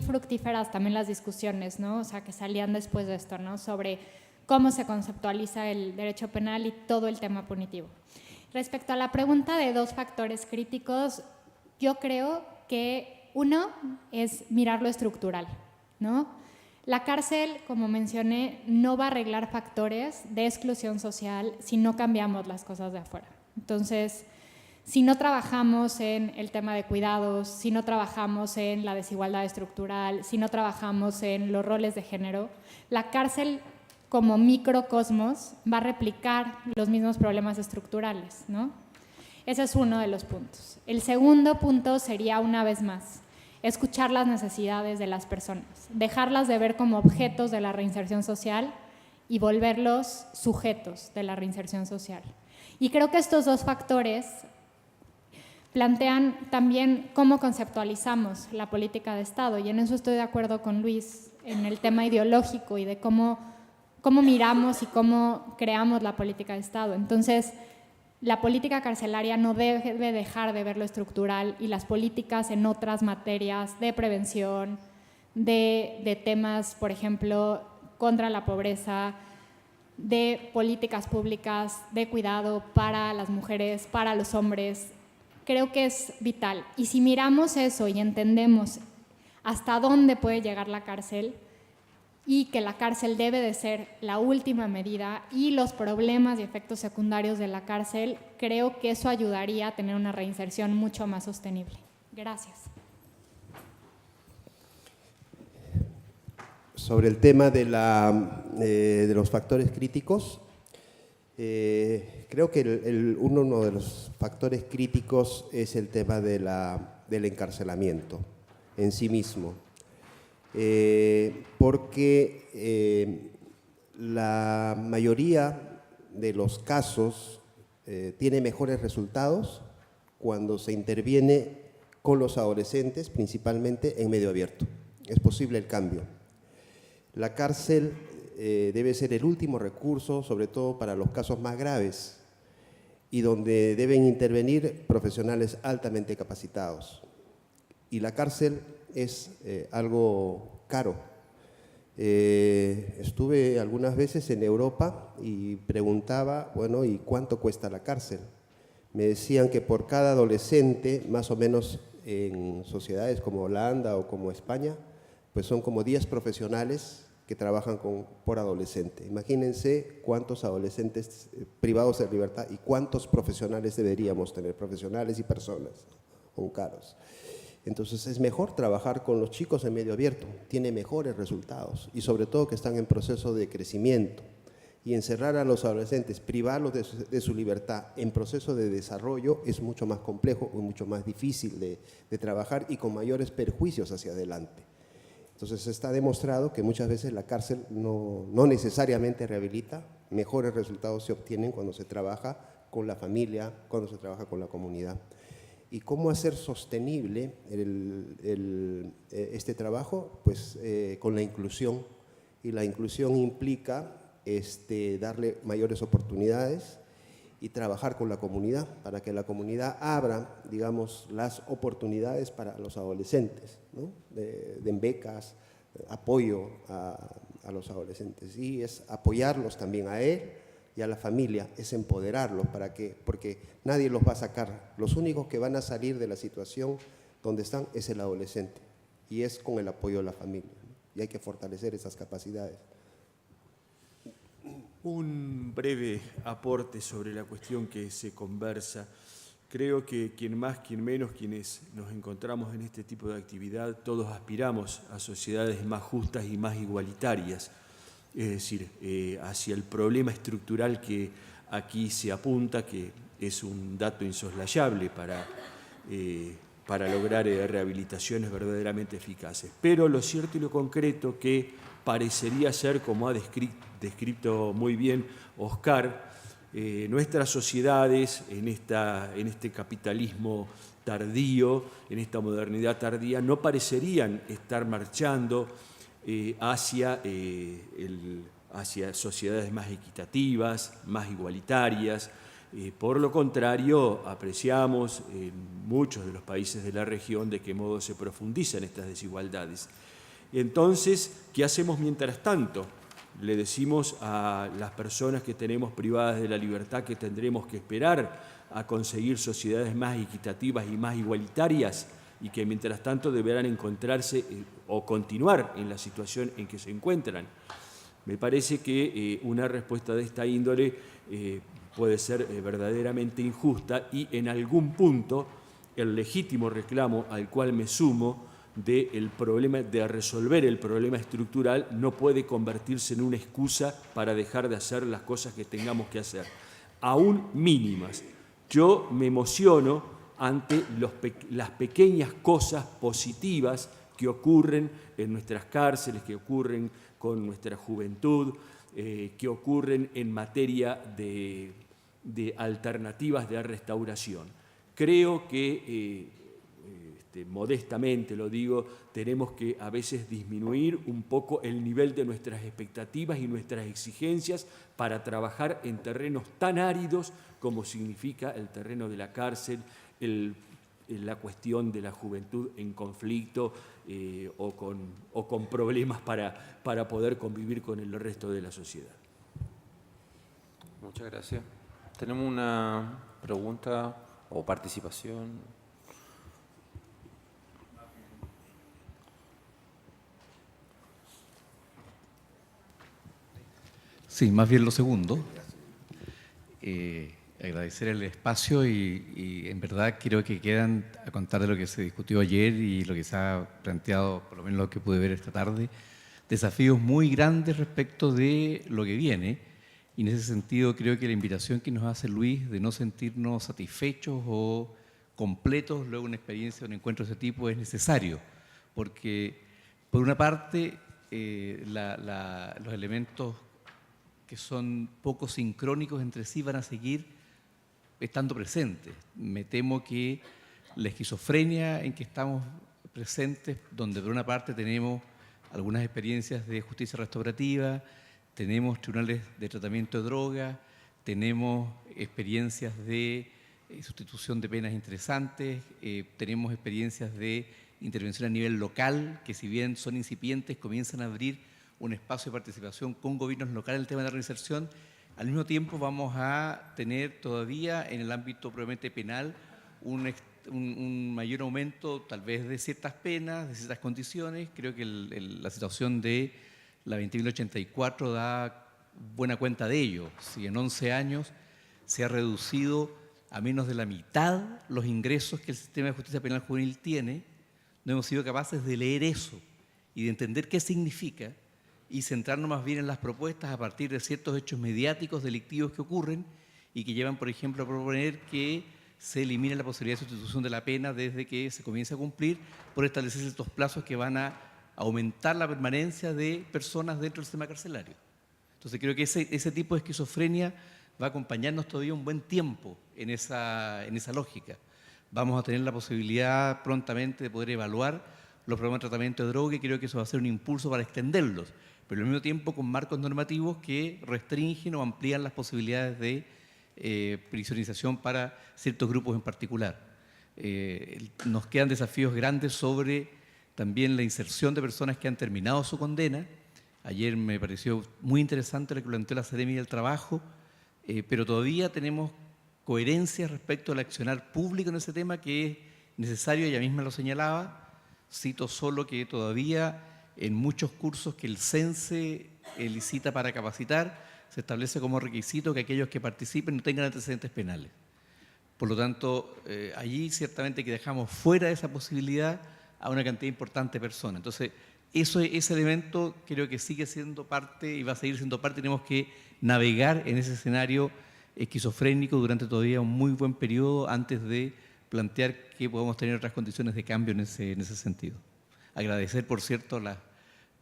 [SPEAKER 5] fructíferas también las discusiones, ¿no? O sea, que salían después de esto, ¿no? Sobre cómo se conceptualiza el derecho penal y todo el tema punitivo. Respecto a la pregunta de dos factores críticos, yo creo que uno es mirar lo estructural, ¿no? La cárcel, como mencioné, no va a arreglar factores de exclusión social si no cambiamos las cosas de afuera. Entonces, si no trabajamos en el tema de cuidados, si no trabajamos en la desigualdad estructural, si no trabajamos en los roles de género, la cárcel como microcosmos va a replicar los mismos problemas estructurales, ¿no? Ese es uno de los puntos. El segundo punto sería, una vez más, escuchar las necesidades de las personas, dejarlas de ver como objetos de la reinserción social y volverlos sujetos de la reinserción social. Y creo que estos dos factores plantean también cómo conceptualizamos la política de Estado, y en eso estoy de acuerdo con Luis, en el tema ideológico y de cómo miramos y cómo creamos la política de Estado. Entonces, la política carcelaria no debe dejar de ver lo estructural, y las políticas en otras materias de prevención, de temas, por ejemplo, contra la pobreza, de políticas públicas de cuidado para las mujeres, para los hombres, creo que es vital. Y si miramos eso y entendemos hasta dónde puede llegar la cárcel, y que la cárcel debe de ser la última medida, y los problemas y efectos secundarios de la cárcel, creo que eso ayudaría a tener una reinserción mucho más sostenible. Gracias.
[SPEAKER 6] Sobre el tema de los factores críticos, creo que uno de los factores críticos es el tema del encarcelamiento en sí mismo. Porque la mayoría de los casos tiene mejores resultados cuando se interviene con los adolescentes, principalmente en medio abierto. Es posible el cambio. La cárcel debe ser el último recurso, sobre todo para los casos más graves, y donde deben intervenir profesionales altamente capacitados. Y la cárcel es algo caro. Estuve algunas veces en Europa y preguntaba, bueno, ¿y cuánto cuesta la cárcel? Me decían que por cada adolescente, más o menos en sociedades como Holanda o como España, pues son como 10 profesionales que trabajan por adolescente. Imagínense cuántos adolescentes privados de libertad y cuántos profesionales deberíamos tener, profesionales y personas, son caros. Entonces es mejor trabajar con los chicos en medio abierto, tiene mejores resultados, y sobre todo que están en proceso de crecimiento. Y encerrar a los adolescentes, privarlos de su libertad en proceso de desarrollo es mucho más complejo y mucho más difícil de trabajar, y con mayores perjuicios hacia adelante. Entonces está demostrado que muchas veces la cárcel no necesariamente rehabilita, mejores resultados se obtienen cuando se trabaja con la familia, cuando se trabaja con la comunidad. ¿Y cómo hacer sostenible este trabajo? Pues con la inclusión, y la inclusión implica darle mayores oportunidades y trabajar con la comunidad para que la comunidad abra, digamos, las oportunidades para los adolescentes, ¿no? de becas, apoyo a los adolescentes, y es apoyarlos también a él y a la familia, es empoderarlos porque nadie los va a sacar. Los únicos que van a salir de la situación donde están es el adolescente, y es con el apoyo de la familia, ¿no? Y hay que fortalecer esas capacidades.
[SPEAKER 1] Un breve aporte sobre la cuestión que se conversa. Creo que quien más, quien menos, quienes nos encontramos en este tipo de actividad, todos aspiramos a sociedades más justas y más igualitarias, es decir, hacia el problema estructural que aquí se apunta, que es un dato insoslayable para lograr rehabilitaciones verdaderamente eficaces. Pero lo cierto y lo concreto que parecería ser, como ha descrito muy bien Oscar, nuestras sociedades en este capitalismo tardío, en esta modernidad tardía, no parecerían estar marchando hacia sociedades más equitativas, más igualitarias. Por lo contrario, apreciamos en muchos de los países de la región de qué modo se profundizan estas desigualdades. Entonces, ¿qué hacemos mientras tanto? Le decimos a las personas que tenemos privadas de la libertad que tendremos que esperar a conseguir sociedades más equitativas y más igualitarias. y que mientras tanto deberán encontrarse o continuar en la situación en que se encuentran. Me parece que una respuesta de esta índole puede ser verdaderamente injusta y en algún punto el legítimo reclamo al cual me sumo del problema de resolver el problema estructural no puede convertirse en una excusa para dejar de hacer las cosas que tengamos que hacer, aún mínimas. Yo me emociono ante las pequeñas cosas positivas que ocurren en nuestras cárceles, que ocurren con nuestra juventud, que ocurren en materia de alternativas de restauración. Creo que modestamente lo digo, tenemos que a veces disminuir un poco el nivel de nuestras expectativas y nuestras exigencias para trabajar en terrenos tan áridos como significa el terreno de la cárcel, la cuestión de la juventud en conflicto o con problemas para poder convivir con el resto de la sociedad.
[SPEAKER 4] Muchas gracias. Tenemos una pregunta o participación.
[SPEAKER 7] Sí, más bien lo segundo. Agradecer el espacio y en verdad creo que quedan, a contar de lo que se discutió ayer y lo que se ha planteado, por lo menos lo que pude ver esta tarde, desafíos muy grandes respecto de lo que viene. Y en ese sentido creo que la invitación que nos hace Luis de no sentirnos satisfechos o completos luego de una experiencia, un encuentro de ese tipo es necesario. Porque, por una parte, los elementos que son poco sincrónicos entre sí van a seguir estando presentes. Me temo que la esquizofrenia en que estamos presentes, donde por una parte tenemos algunas experiencias de justicia restaurativa, tenemos tribunales de tratamiento de drogas, tenemos experiencias de sustitución de penas interesantes, tenemos experiencias de intervención a nivel local, que si bien son incipientes, comienzan a abrir un espacio de participación con gobiernos locales en el tema de la reinserción. Al mismo tiempo vamos a tener todavía en el ámbito probablemente penal un mayor aumento tal vez de ciertas penas, de ciertas condiciones. Creo que la situación de la 20.084 da buena cuenta de ello. Si en 11 años se ha reducido a menos de la mitad los ingresos que el sistema de justicia penal juvenil tiene, no hemos sido capaces de leer eso y de entender qué significa y centrarnos más bien en las propuestas a partir de ciertos hechos mediáticos delictivos que ocurren y que llevan, por ejemplo, a proponer que se elimine la posibilidad de sustitución de la pena desde que se comience a cumplir por establecer ciertos plazos que van a aumentar la permanencia de personas dentro del sistema carcelario. Entonces creo que ese tipo de esquizofrenia va a acompañarnos todavía un buen tiempo en esa lógica. Vamos a tener la posibilidad prontamente de poder evaluar los programas de tratamiento de droga y creo que eso va a ser un impulso para extenderlos, pero al mismo tiempo con marcos normativos que restringen o amplían las posibilidades de prisionización para ciertos grupos en particular. Nos quedan desafíos grandes sobre también la inserción de personas que han terminado su condena. Ayer me pareció muy interesante lo que planteó la Seremi del Trabajo, pero todavía tenemos coherencia respecto al accionar público en ese tema que es necesario, ella misma lo señalaba. Cito solo que todavía en muchos cursos que el CENSE licita para capacitar, se establece como requisito que aquellos que participen no tengan antecedentes penales. Por lo tanto, allí ciertamente que dejamos fuera de esa posibilidad a una cantidad importante de personas. Entonces, ese elemento creo que sigue siendo parte y va a seguir siendo parte. Tenemos que navegar en ese escenario esquizofrénico durante todavía un muy buen periodo antes de plantear que podemos tener otras condiciones de cambio en ese sentido. Agradecer, por cierto, la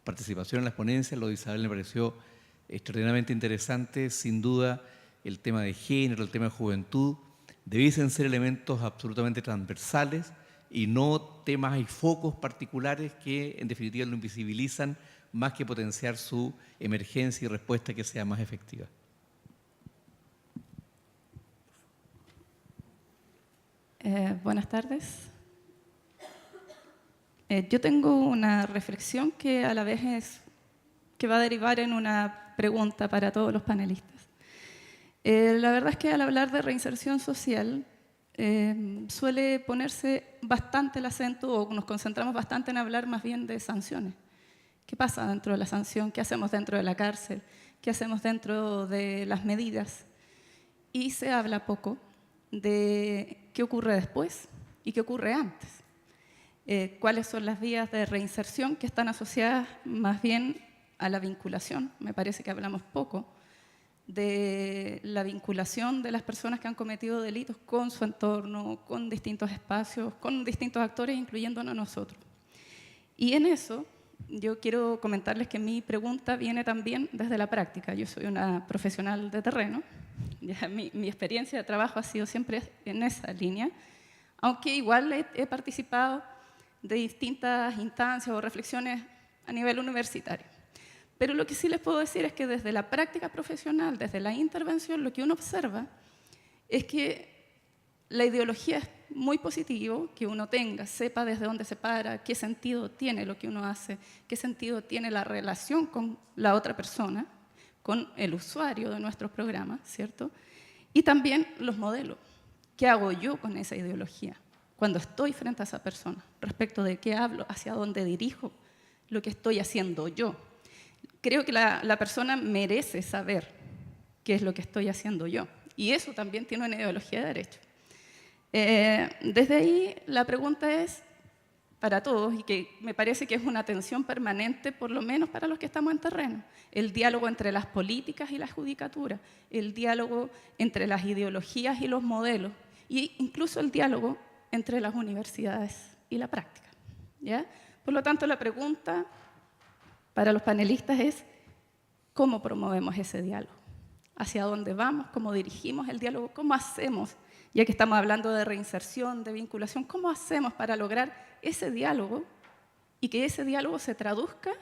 [SPEAKER 7] participación en las ponencias. Lo de Isabel me pareció extraordinariamente interesante. Sin duda, el tema de género, el tema de juventud, debiesen ser elementos absolutamente transversales y no temas y focos particulares que, en definitiva, lo invisibilizan más que potenciar su emergencia y respuesta que sea más efectiva.
[SPEAKER 8] Buenas tardes. Yo tengo una reflexión que a la vez que va a derivar en una pregunta para todos los panelistas. La verdad es que al hablar de reinserción social, suele ponerse bastante el acento, o nos concentramos bastante en hablar más bien de sanciones. ¿Qué pasa dentro de la sanción? ¿Qué hacemos dentro de la cárcel? ¿Qué hacemos dentro de las medidas? Y se habla poco de qué ocurre después y qué ocurre antes. ¿Cuáles son las vías de reinserción que están asociadas más bien a la vinculación? Me parece que hablamos poco de la vinculación de las personas que han cometido delitos con su entorno, con distintos espacios, con distintos actores, incluyéndonos a nosotros. Y en eso yo quiero comentarles que mi pregunta viene también desde la práctica. Yo soy una profesional de terreno, ya mi experiencia de trabajo ha sido siempre en esa línea, aunque igual he participado de distintas instancias o reflexiones a nivel universitario. Pero lo que sí les puedo decir es que desde la práctica profesional, desde la intervención, lo que uno observa es que la ideología es muy positivo, que uno sepa desde dónde se para, qué sentido tiene lo que uno hace, qué sentido tiene la relación con la otra persona, con el usuario de nuestros programas, ¿cierto? Y también los modelos. ¿Qué hago yo con esa ideología cuando estoy frente a esa persona? Respecto de qué hablo, hacia dónde dirijo lo que estoy haciendo yo. Creo que la persona merece saber qué es lo que estoy haciendo yo. Y eso también tiene una ideología de derecho. Desde ahí la pregunta es para todos, y que me parece que es una tensión permanente, por lo menos para los que estamos en terreno, el diálogo entre las políticas y la judicatura, el diálogo entre las ideologías y los modelos, e incluso el diálogo entre las universidades y la práctica, ¿ya? Por lo tanto, la pregunta para los panelistas es ¿cómo promovemos ese diálogo? ¿Hacia dónde vamos? ¿Cómo dirigimos el diálogo? ¿Cómo hacemos, ya que estamos hablando de reinserción, de vinculación, cómo hacemos para lograr ese diálogo y que ese diálogo se traduzca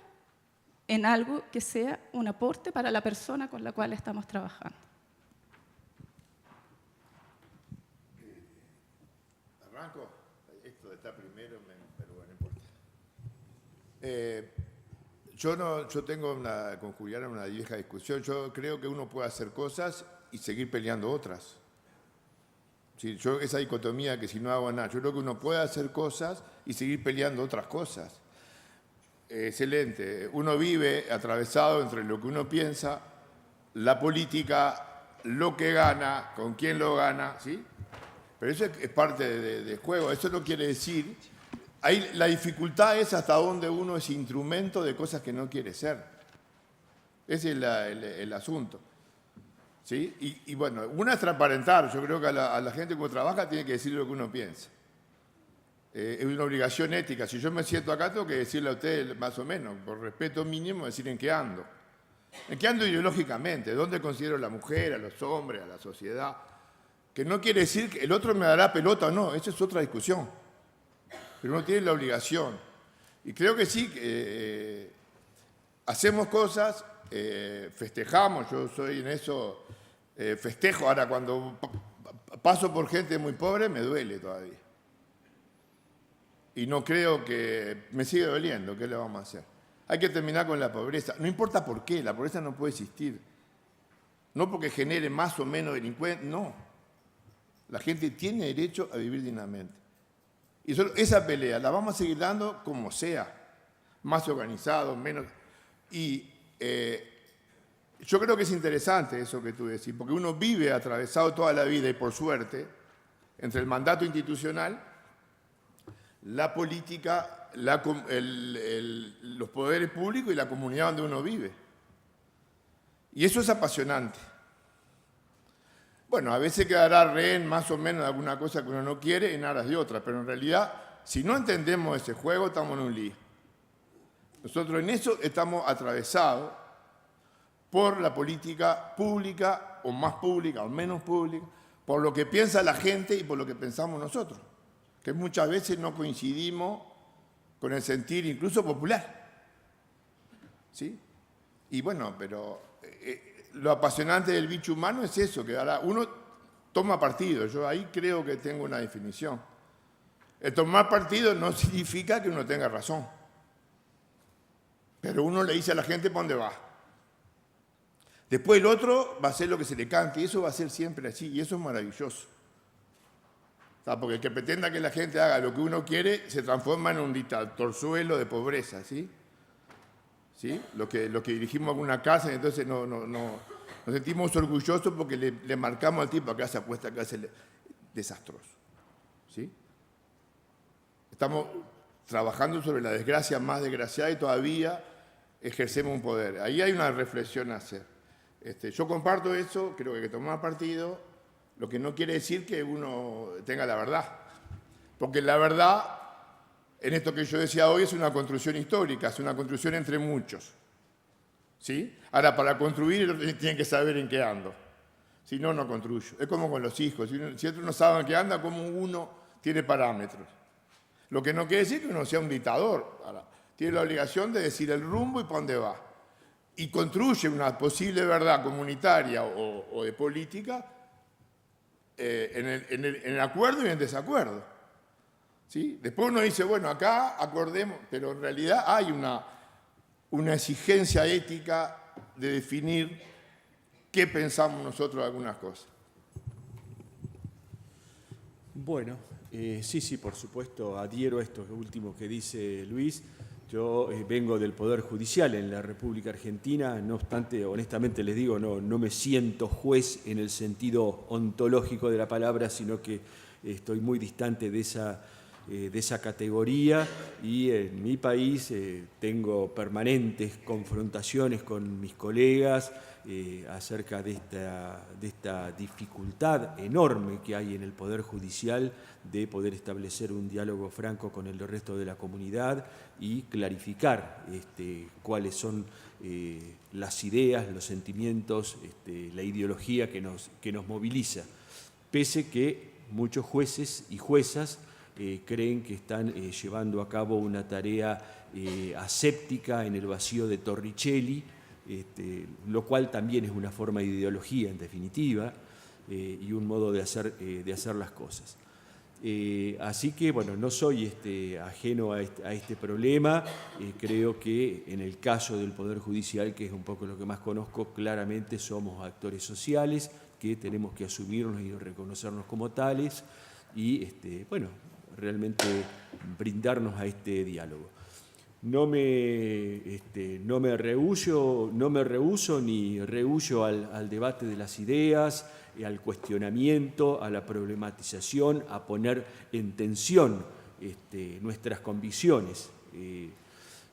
[SPEAKER 8] en algo que sea un aporte para la persona con la cual estamos trabajando?
[SPEAKER 2] Arranco. Esto está primero, pero bueno, no importa. Yo tengo con Juliana una vieja discusión. Yo creo que uno puede hacer cosas y seguir peleando otras. Sí, esa dicotomía que si no hago nada, yo creo que uno puede hacer cosas y seguir peleando otras cosas. Excelente. Uno vive atravesado entre lo que uno piensa, la política, lo que gana, con quién lo gana, ¿sí? Pero eso es parte del juego. Eso no quiere decir... Ahí la dificultad es hasta dónde uno es instrumento de cosas que no quiere ser. Ese es el asunto. ¿Sí? Y bueno, una es transparentar. Yo creo que a la gente que trabaja tiene que decir lo que uno piensa. Es una obligación ética. Si yo me siento acá, tengo que decirle a usted más o menos, por respeto mínimo, decir en qué ando. En qué ando ideológicamente, dónde considero a la mujer, a los hombres, a la sociedad. Que no quiere decir que el otro me dará pelota o no, esa es otra discusión. Pero uno tiene la obligación. Y creo que sí, hacemos cosas, festejamos, yo soy en eso, festejo. Ahora, cuando paso por gente muy pobre, me duele todavía. Y no creo que me sigue doliendo, ¿qué le vamos a hacer? Hay que terminar con la pobreza. No importa por qué, la pobreza no puede existir. No porque genere más o menos delincuentes, no. La gente tiene derecho a vivir dignamente. Y esa pelea la vamos a seguir dando como sea, más organizado, menos. Y yo creo que es interesante eso que tú decís, porque uno vive atravesado toda la vida, y por suerte, entre el mandato institucional, la política, los poderes públicos y la comunidad donde uno vive. Y eso es apasionante. Bueno, a veces quedará rehén más o menos de alguna cosa que uno no quiere en aras de otra, pero en realidad, si no entendemos ese juego, estamos en un lío. Nosotros en eso estamos atravesados por la política pública, o más pública, o menos pública, por lo que piensa la gente y por lo que pensamos nosotros, que muchas veces no coincidimos con el sentir incluso popular. ¿Sí? Y bueno, pero... lo apasionante del bicho humano es eso, que ahora uno toma partido. Yo ahí creo que tengo una definición. El tomar partido no significa que uno tenga razón. Pero uno le dice a la gente para dónde va. Después el otro va a hacer lo que se le cante, y eso va a ser siempre así, y eso es maravilloso. O sea, porque el que pretenda que la gente haga lo que uno quiere se transforma en un dictatorzuelo de pobreza, ¿sí? ¿Sí? Lo que dirigimos alguna casa, entonces nos sentimos orgullosos porque le marcamos al tipo acá se apuesta, acá se desastroso, ¿sí? Estamos trabajando sobre la desgracia más desgraciada y todavía ejercemos un poder. Ahí hay una reflexión a hacer. Yo comparto eso, creo que hay que tomar partido, lo que no quiere decir que uno tenga la verdad. Porque la verdad, en esto que yo decía hoy, es una construcción histórica, es una construcción entre muchos. ¿Sí? Ahora, para construir, tienen que saber en qué ando. Si no, no construyo. Es como con los hijos. Si otros no saben en qué anda, como uno tiene parámetros. Lo que no quiere decir que uno sea un dictador. Ahora, tiene la obligación de decir el rumbo y para dónde va. Y construye una posible verdad comunitaria o de política en el acuerdo y en el desacuerdo. ¿Sí? Después uno dice, bueno, acá acordemos, pero en realidad hay una exigencia ética de definir qué pensamos nosotros de algunas cosas.
[SPEAKER 1] Bueno, sí, por supuesto, adhiero a esto último que dice Luis. Yo vengo del Poder Judicial en la República Argentina, no obstante, honestamente les digo, no me siento juez en el sentido ontológico de la palabra, sino que estoy muy distante de esa categoría y en mi país tengo permanentes confrontaciones con mis colegas acerca de esta dificultad enorme que hay en el Poder Judicial de poder establecer un diálogo franco con el resto de la comunidad y clarificar cuáles son las ideas, los sentimientos, la ideología que nos moviliza, pese que muchos jueces y juezas creen que están llevando a cabo una tarea aséptica en el vacío de Torricelli, lo cual también es una forma de ideología en definitiva y un modo de hacer las cosas. Así que, bueno, no soy ajeno a este problema. Creo que en el caso del Poder Judicial, que es un poco lo que más conozco, claramente somos actores sociales que tenemos que asumirnos y reconocernos como tales y, bueno, realmente brindarnos a este diálogo. No me rehúso ni rehuyo al debate de las ideas, al cuestionamiento, a la problematización, a poner en tensión nuestras convicciones.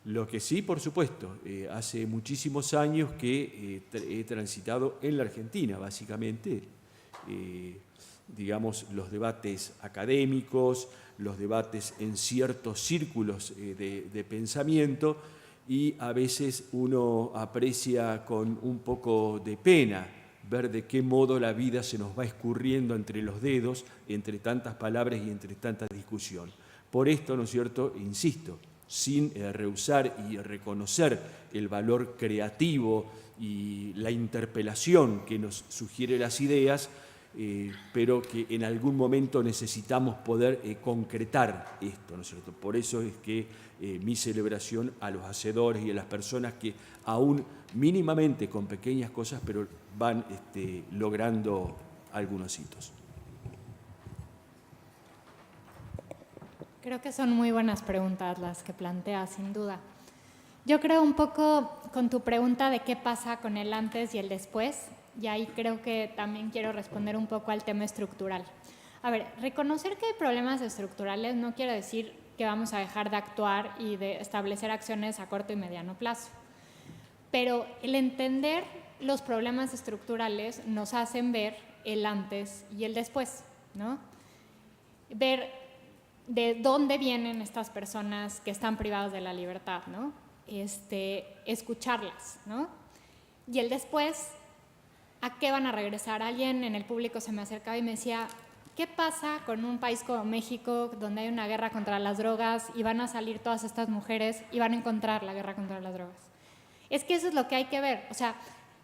[SPEAKER 1] Lo que sí, por supuesto, hace muchísimos años que he transitado en la Argentina, básicamente, digamos, los debates académicos, los debates en ciertos círculos de pensamiento, y a veces uno aprecia con un poco de pena ver de qué modo la vida se nos va escurriendo entre los dedos, entre tantas palabras y entre tanta discusión. Por esto, ¿no es cierto?, insisto, sin rehusar y reconocer el valor creativo y la interpelación que nos sugiere las ideas, pero que en algún momento necesitamos poder concretar esto, ¿no es cierto? Por eso es que mi celebración a los hacedores y a las personas que aún mínimamente con pequeñas cosas, pero van logrando algunos hitos.
[SPEAKER 5] Creo que son muy buenas preguntas las que planteas, sin duda. Yo creo un poco con tu pregunta de qué pasa con el antes y el después, y ahí creo que también quiero responder un poco al tema estructural. A ver, reconocer que hay problemas estructurales no quiere decir que vamos a dejar de actuar y de establecer acciones a corto y mediano plazo. Pero el entender los problemas estructurales nos hacen ver el antes y el después, ¿no? Ver de dónde vienen estas personas que están privadas de la libertad, ¿no? Escucharlas, ¿no? Y el después, ¿a qué van a regresar? Alguien en el público se me acercaba y me decía, ¿qué pasa con un país como México donde hay una guerra contra las drogas y van a salir todas estas mujeres y van a encontrar la guerra contra las drogas? Es que eso es lo que hay que ver. O sea,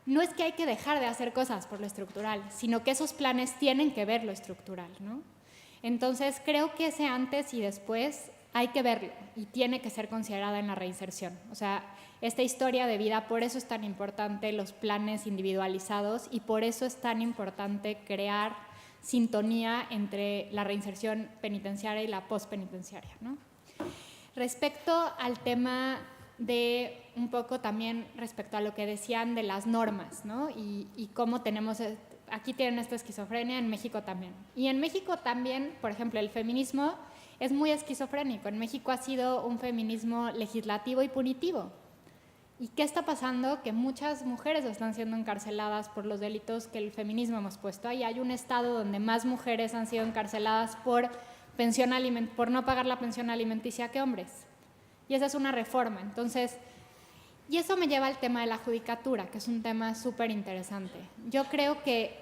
[SPEAKER 5] no es que hay que dejar de hacer cosas por lo estructural, sino que esos planes tienen que ver lo estructural, ¿no? Entonces, creo que ese antes y después hay que verlo y tiene que ser considerada en la reinserción. O sea, esta historia de vida, por eso es tan importante los planes individualizados y por eso es tan importante crear sintonía entre la reinserción penitenciaria y la postpenitenciaria, ¿no? Respecto al tema de un poco también respecto a lo que decían de las normas, ¿no? Y cómo tenemos, aquí tienen esta esquizofrenia, en México también. Y en México también, por ejemplo, el feminismo es muy esquizofrénico. En México ha sido un feminismo legislativo y punitivo. ¿Y qué está pasando? Que muchas mujeres están siendo encarceladas por los delitos que el feminismo hemos puesto ahí. Hay un estado donde más mujeres han sido encarceladas por no pagar la pensión alimenticia que hombres. Y esa es una reforma. Entonces, y eso me lleva al tema de la judicatura, que es un tema súper interesante. Yo creo que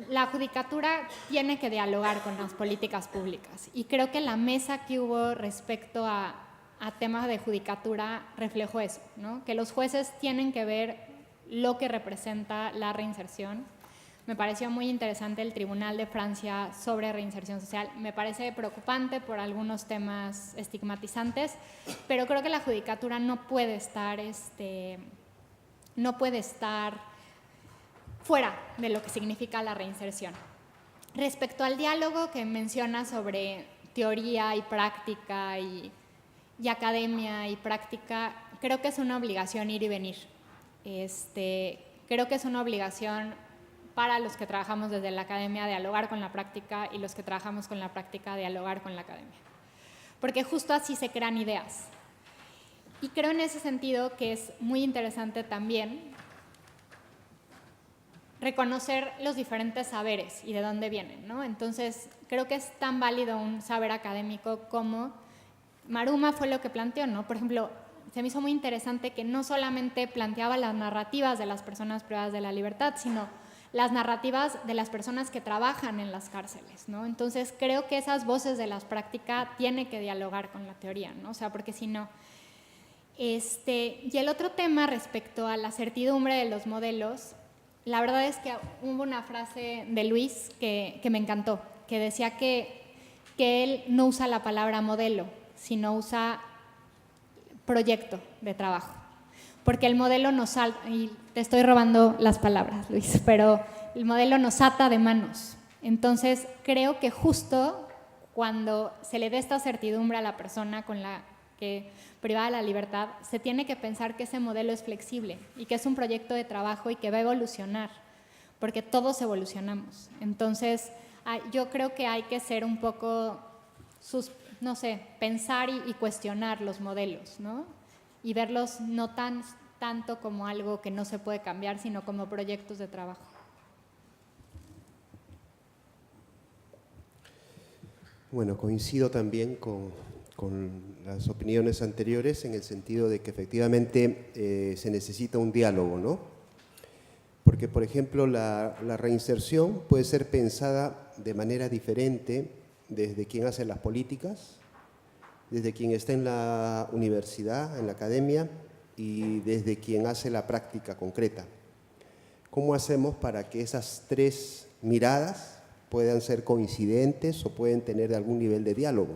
[SPEAKER 5] la judicatura tiene que dialogar con las políticas públicas y creo que la mesa que hubo respecto a temas de judicatura reflejó eso, ¿no? Que los jueces tienen que ver lo que representa la reinserción. Me pareció muy interesante el Tribunal de Francia sobre reinserción social. Me parece preocupante por algunos temas estigmatizantes, pero creo que la judicatura no puede estar fuera de lo que significa la reinserción. Respecto al diálogo que menciona sobre teoría y práctica y academia y práctica, creo que es una obligación ir y venir. Creo que es una obligación para los que trabajamos desde la academia dialogar con la práctica y los que trabajamos con la práctica dialogar con la academia. Porque justo así se crean ideas. Y creo en ese sentido que es muy interesante también reconocer los diferentes saberes y de dónde vienen, ¿no? Entonces, creo que es tan válido un saber académico como Maruma fue lo que planteó, ¿no? Por ejemplo, se me hizo muy interesante que no solamente planteaba las narrativas de las personas privadas de la libertad, sino las narrativas de las personas que trabajan en las cárceles, ¿no? Entonces, creo que esas voces de las prácticas tienen que dialogar con la teoría, ¿no? O sea, porque si no… Y el otro tema respecto a la certidumbre de los modelos, la verdad es que hubo una frase de Luis que me encantó, que decía que él no usa la palabra modelo, sino usa proyecto de trabajo. Porque el modelo nos salta, y te estoy robando las palabras, Luis, pero el modelo nos ata de manos. Entonces, creo que justo cuando se le dé esta certidumbre a la persona con la que privada de la libertad, se tiene que pensar que ese modelo es flexible y que es un proyecto de trabajo y que va a evolucionar, porque todos evolucionamos. Entonces, yo creo que hay que ser un poco, no sé, pensar y cuestionar los modelos, ¿no? Y verlos no tanto como algo que no se puede cambiar, sino como proyectos de trabajo.
[SPEAKER 6] Bueno, coincido también con las opiniones anteriores en el sentido de que efectivamente se necesita un diálogo, ¿no? Porque, por ejemplo, la reinserción puede ser pensada de manera diferente desde quien hace las políticas, desde quien está en la universidad, en la academia, y desde quien hace la práctica concreta. ¿Cómo hacemos para que esas tres miradas puedan ser coincidentes o pueden tener algún nivel de diálogo?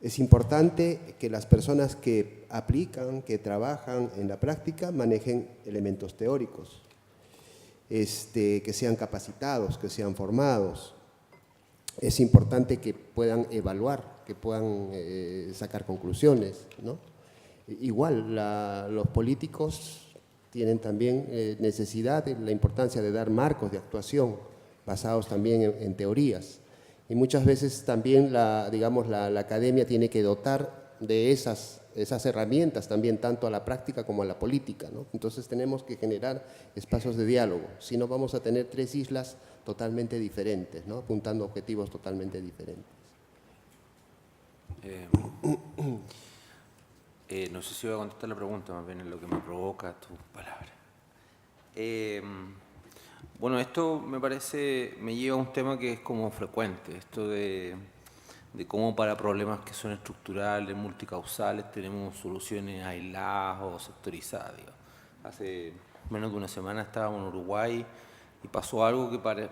[SPEAKER 6] Es importante que las personas que aplican, que trabajan en la práctica, manejen elementos teóricos, que sean capacitados, que sean formados. Es importante que puedan evaluar, que puedan sacar conclusiones, ¿no? Igual, los políticos tienen también necesidad, la importancia de dar marcos de actuación basados también en teorías. Y muchas veces también la academia tiene que dotar de esas herramientas también tanto a la práctica como a la política, ¿no? Entonces tenemos que generar espacios de diálogo, si no vamos a tener tres islas totalmente diferentes, ¿no? Apuntando a objetivos totalmente diferentes.
[SPEAKER 4] No sé si voy a contestar la pregunta, más bien es lo que me provoca tus palabras. Bueno, esto me lleva a un tema que es como frecuente, esto de cómo para problemas que son estructurales, multicausales, tenemos soluciones aisladas o sectorizadas, digamos. Hace menos de una semana estábamos en Uruguay y pasó algo que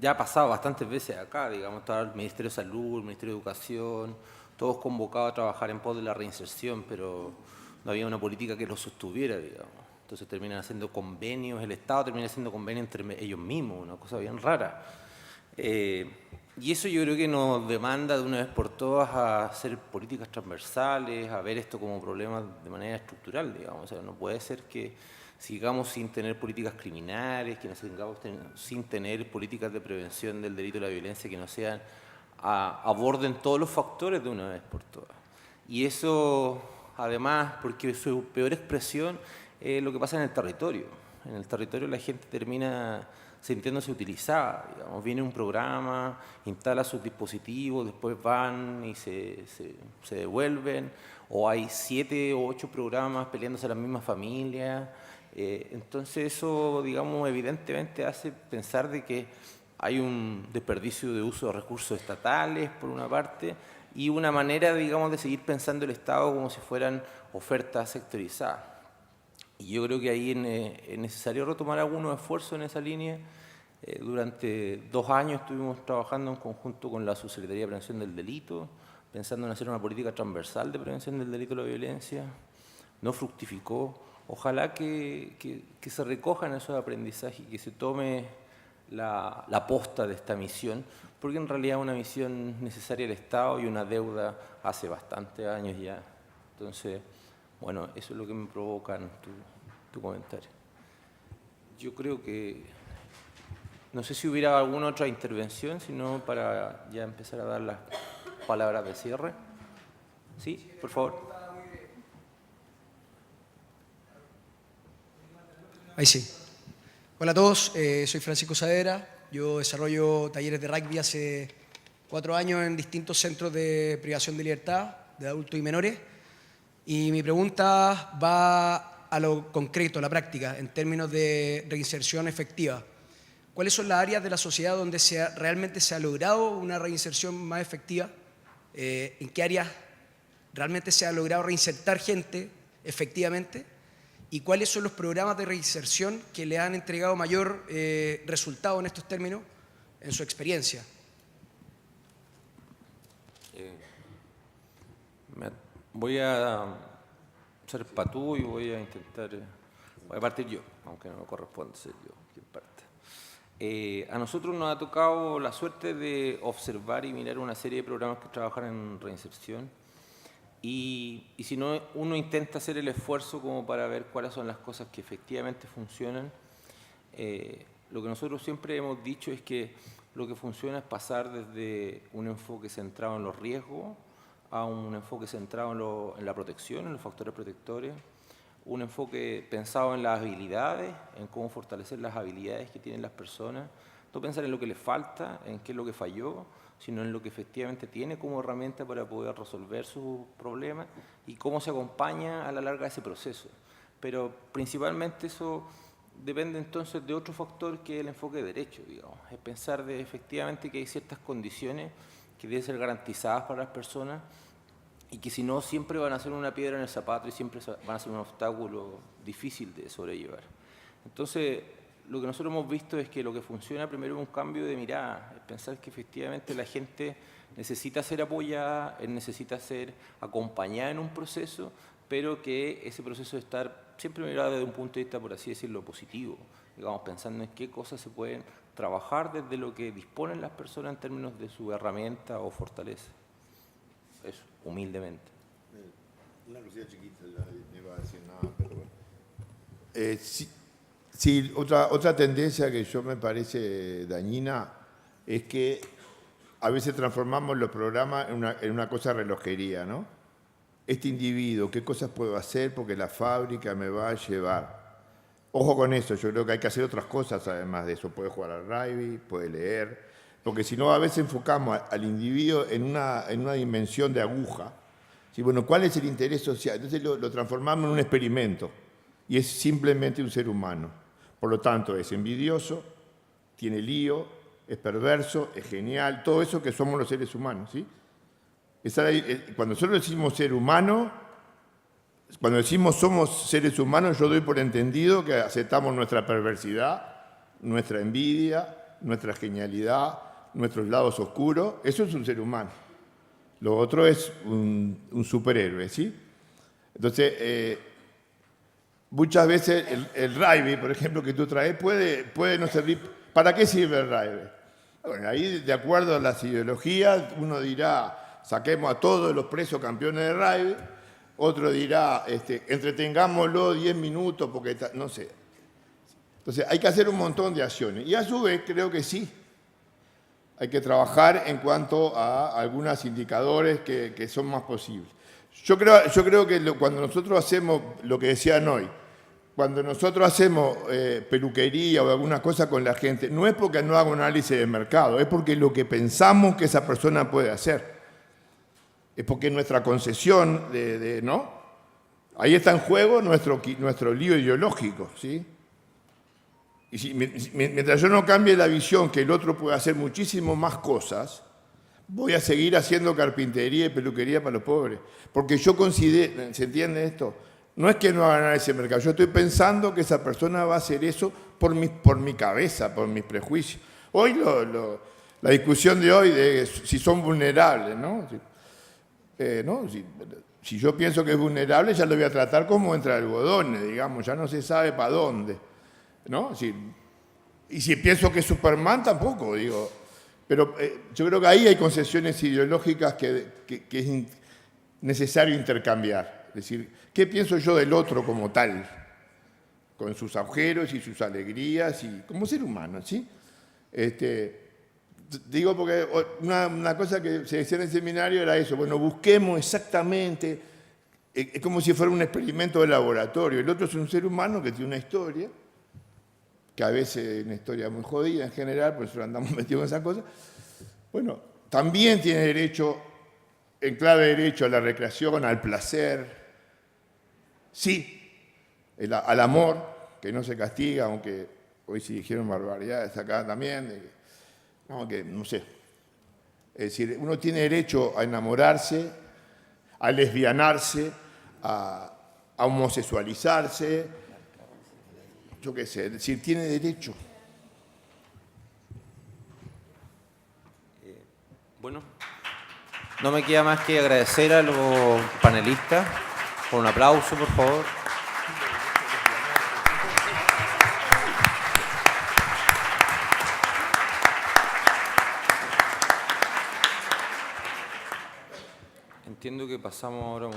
[SPEAKER 4] ya ha pasado bastantes veces acá, digamos, estaba el Ministerio de Salud, el Ministerio de Educación, todos convocados a trabajar en pos de la reinserción, pero no había una política que lo sostuviera, digamos. Entonces terminan haciendo convenios, el Estado termina haciendo convenios entre ellos mismos, una cosa bien rara. Y eso yo creo que nos demanda de una vez por todas a hacer políticas transversales, a ver esto como problema de manera estructural, digamos. O sea, no puede ser que sigamos sin tener políticas criminales, que no sigamos sin tener políticas de prevención del delito y la violencia que no sean aborden todos los factores de una vez por todas. Y eso, además, porque su peor expresión es lo que pasa en el territorio. En el territorio la gente termina sintiéndose utilizada, digamos. Viene un programa, instala sus dispositivos, después van y se devuelven, o hay 7 o 8 programas peleándose a las mismas familias. Entonces eso, digamos, evidentemente hace pensar de que hay un desperdicio de uso de recursos estatales, por una parte, y una manera, digamos, de seguir pensando el Estado como si fueran ofertas sectorizadas. Y yo creo que ahí es necesario retomar algunos esfuerzos en esa línea. Durante 2 años estuvimos trabajando en conjunto con la Subsecretaría de Prevención del Delito, pensando en hacer una política transversal de prevención del delito y la violencia. No fructificó. Ojalá que se recojan esos aprendizajes y que se tome la posta de esta misión, porque en realidad es una misión necesaria del Estado y una deuda hace bastantes años ya. Entonces, bueno, eso es lo que me provoca en tu comentario. Yo creo que, no sé si hubiera alguna otra intervención, sino para ya empezar a dar las palabras de cierre. Sí, por favor.
[SPEAKER 9] Ahí sí. Hola a todos, soy Francisco Saavedra. Yo desarrollo talleres de rugby hace 4 años en distintos centros de privación de libertad de adultos y menores. Y mi pregunta va a lo concreto, a la práctica, en términos de reinserción efectiva. ¿Cuáles son las áreas de la sociedad donde realmente se ha logrado una reinserción más efectiva? ¿En qué áreas realmente se ha logrado reinsertar gente efectivamente? ¿Y cuáles son los programas de reinserción que le han entregado mayor resultado en estos términos en su experiencia?
[SPEAKER 4] Voy a ser patú y voy a intentar, voy a partir yo, aunque no me corresponde ser yo quien parte. A nosotros nos ha tocado la suerte de observar y mirar una serie de programas que trabajan en reinserción. Y si no, uno intenta hacer el esfuerzo como para ver cuáles son las cosas que efectivamente funcionan. Lo que nosotros siempre hemos dicho es que lo que funciona es pasar desde un enfoque centrado en los riesgos a un enfoque centrado en la protección, en los factores protectores, un enfoque pensado en las habilidades, en cómo fortalecer las habilidades que tienen las personas, no pensar en lo que les falta, en qué es lo que falló, sino en lo que efectivamente tiene como herramienta para poder resolver sus problemas y cómo se acompaña a la larga ese proceso. Pero principalmente eso depende entonces de otro factor que es el enfoque de derecho, digamos. Es pensar de efectivamente que hay ciertas condiciones que deben ser garantizadas para las personas y que si no siempre van a ser una piedra en el zapato y siempre van a ser un obstáculo difícil de sobrellevar. Entonces, lo que nosotros hemos visto es que lo que funciona primero es un cambio de mirada, es pensar que efectivamente la gente necesita ser apoyada, necesita ser acompañada en un proceso, pero que ese proceso debe estar siempre mirado desde un punto de vista, por así decirlo, positivo, digamos, pensando en qué cosas se pueden trabajar desde lo que disponen las personas en términos de su herramienta o fortaleza. Eso, humildemente.
[SPEAKER 2] Una cosita chiquita, no iba a decir nada, pero bueno. Sí, otra tendencia que yo me parece dañina es que a veces transformamos los programas en una cosa de relojería, ¿no? Este individuo, ¿qué cosas puedo hacer porque la fábrica me va a llevar? Ojo con eso, yo creo que hay que hacer otras cosas además de eso. Puede jugar al rugby, puede leer, porque si no a veces enfocamos al individuo en una dimensión de aguja. ¿Sí? Bueno, ¿cuál es el interés social? Entonces lo transformamos en un experimento y es simplemente un ser humano. Por lo tanto, es envidioso, tiene lío, es perverso, es genial, todo eso que somos los seres humanos, ¿sí? Cuando nosotros decimos ser humano, cuando decimos somos seres humanos, yo doy por entendido que aceptamos nuestra perversidad, nuestra envidia, nuestra genialidad, nuestros lados oscuros. Eso es un ser humano. Lo otro es un superhéroe, ¿sí? Entonces, muchas veces el rugby, por ejemplo, que tú traes, puede no servir. ¿Para qué sirve el rugby? Bueno, ahí, de acuerdo a las ideologías, uno dirá, saquemos a todos los presos campeones de rugby, otro dirá, entretengámoslo 10 minutos, porque no sé. Entonces, hay que hacer un montón de acciones. Y a su vez, creo que sí, hay que trabajar en cuanto a algunos indicadores que son más posibles. Yo creo que cuando nosotros hacemos lo que decían hoy, cuando nosotros hacemos peluquería o alguna cosa con la gente, no es porque no haga un análisis de mercado, es porque lo que pensamos que esa persona puede hacer. Es porque nuestra concesión, ¿no? Ahí está en juego nuestro lío ideológico, ¿sí? Y mientras yo no cambie la visión que el otro puede hacer muchísimo más cosas, voy a seguir haciendo carpintería y peluquería para los pobres. Porque yo considero, ¿se entiende esto? No es que no haga nada ese mercado, yo estoy pensando que esa persona va a hacer eso por mi cabeza, por mis prejuicios. Hoy la discusión de hoy de si son vulnerables, ¿no? Si yo pienso que es vulnerable, ya lo voy a tratar como entre algodones, digamos, ya no se sabe para dónde, ¿no? Y si pienso que es Superman, tampoco, digo. Pero yo creo que ahí hay concesiones ideológicas que es necesario intercambiar. Es decir, ¿qué pienso yo del otro como tal? Con sus agujeros y sus alegrías, y como ser humano, ¿sí? Digo porque una cosa que se decía en el seminario era eso, bueno, busquemos exactamente, es como si fuera un experimento de laboratorio. El otro es un ser humano que tiene una historia, que a veces es una historia muy jodida en general, por eso andamos metidos en esas cosas. Bueno, también tiene derecho, en clave derecho, a la recreación, al placer, sí, al amor, que no se castiga, aunque hoy sí dijeron barbaridades acá también, no sé. Es decir, uno tiene derecho a enamorarse, a lesbianarse, a homosexualizarse, yo qué sé, es decir, tiene derecho.
[SPEAKER 4] Bueno, no me queda más que agradecer a los panelistas. Por un aplauso, por favor. Entiendo que pasamos ahora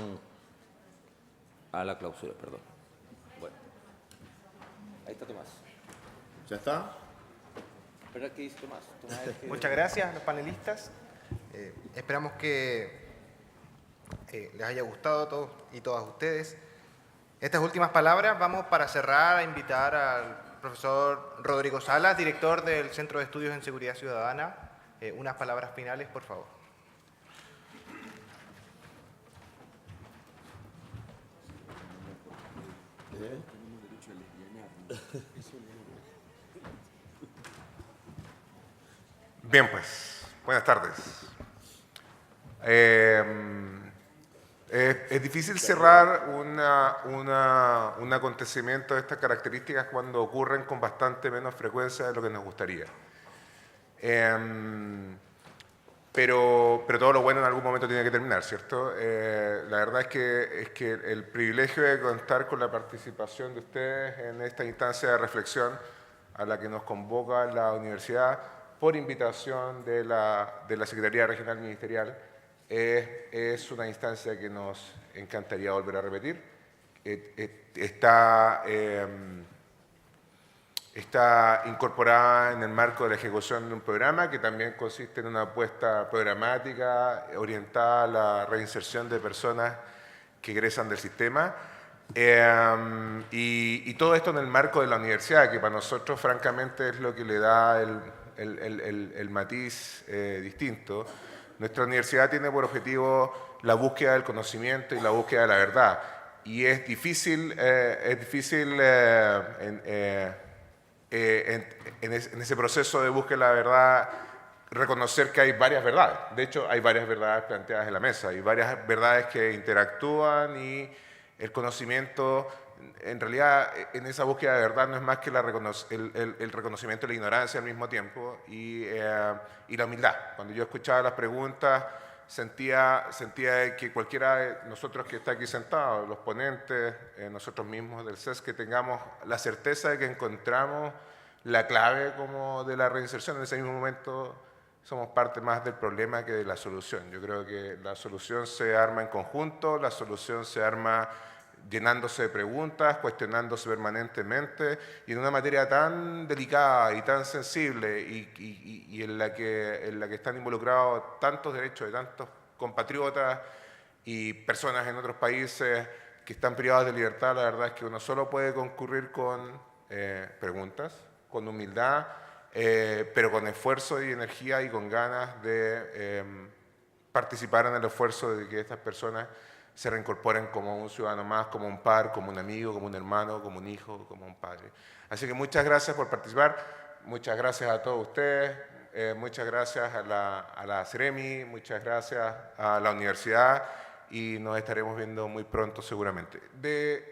[SPEAKER 4] a la clausura, perdón. Bueno. Ahí está Tomás.
[SPEAKER 2] ¿Ya está?
[SPEAKER 4] Espera, ¿qué dice Tomás?
[SPEAKER 3] Muchas gracias a los panelistas. Esperamos que les haya gustado a todos y todas ustedes. Estas últimas palabras vamos para cerrar a invitar al profesor Rodrigo Salas, director del Centro de Estudios en Seguridad Ciudadana. Unas palabras finales, por favor.
[SPEAKER 10] Bien, pues, buenas tardes. Es difícil cerrar un acontecimiento de estas características cuando ocurren con bastante menos frecuencia de lo que nos gustaría. Pero todo lo bueno en algún momento tiene que terminar, ¿cierto? La verdad es que el privilegio de contar con la participación de ustedes en esta instancia de reflexión a la que nos convoca la universidad por invitación de la Secretaría Regional Ministerial es una instancia que nos encantaría volver a repetir. Está incorporada en el marco de la ejecución de un programa que también consiste en una apuesta programática orientada a la reinserción de personas que egresan del sistema. Y todo esto en el marco de la universidad, que para nosotros francamente es lo que le da el matiz distinto. Nuestra universidad tiene por objetivo la búsqueda del conocimiento y la búsqueda de la verdad. Y es difícil en ese proceso de búsqueda de la verdad reconocer que hay varias verdades. De hecho, hay varias verdades planteadas en la mesa, hay varias verdades que interactúan y el conocimiento, en realidad, en esa búsqueda de verdad no es más que el reconocimiento de la ignorancia al mismo tiempo y la humildad. Cuando yo escuchaba las preguntas sentía que cualquiera de nosotros que está aquí sentado, los ponentes, nosotros mismos del CES, que tengamos la certeza de que encontramos la clave como de la reinserción. En ese mismo momento somos parte más del problema que de la solución. Yo creo que la solución se arma en conjunto, la solución se arma llenándose de preguntas, cuestionándose permanentemente, y en una materia tan delicada y tan sensible y en la que están involucrados tantos derechos de tantos compatriotas y personas en otros países que están privados de libertad, la verdad es que uno solo puede concurrir con preguntas, con humildad, pero con esfuerzo y energía y con ganas de participar en el esfuerzo de que estas personas se reincorporen como un ciudadano más, como un par, como un amigo, como un hermano, como un hijo, como un padre. Así que muchas gracias por participar, muchas gracias a todos ustedes, muchas gracias a la Ceremi, muchas gracias a la universidad, y nos estaremos viendo muy pronto seguramente.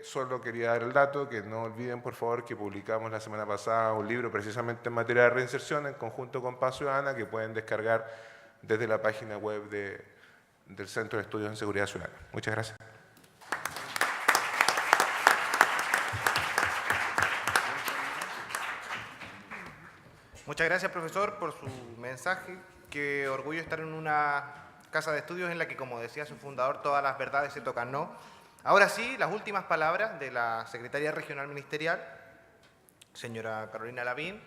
[SPEAKER 10] Solo quería dar el dato, que no olviden por favor que publicamos la semana pasada un libro precisamente en materia de reinserción en conjunto con Paz Ciudadana, que pueden descargar desde la página web del Centro de Estudios en Seguridad Ciudadana. Muchas gracias.
[SPEAKER 3] Muchas gracias, profesor, por su mensaje. Qué orgullo estar en una casa de estudios en la que, como decía su fundador, todas las verdades se tocan, ¿no? Ahora sí, las últimas palabras de la Secretaría Regional Ministerial, señora Carolina Lavín,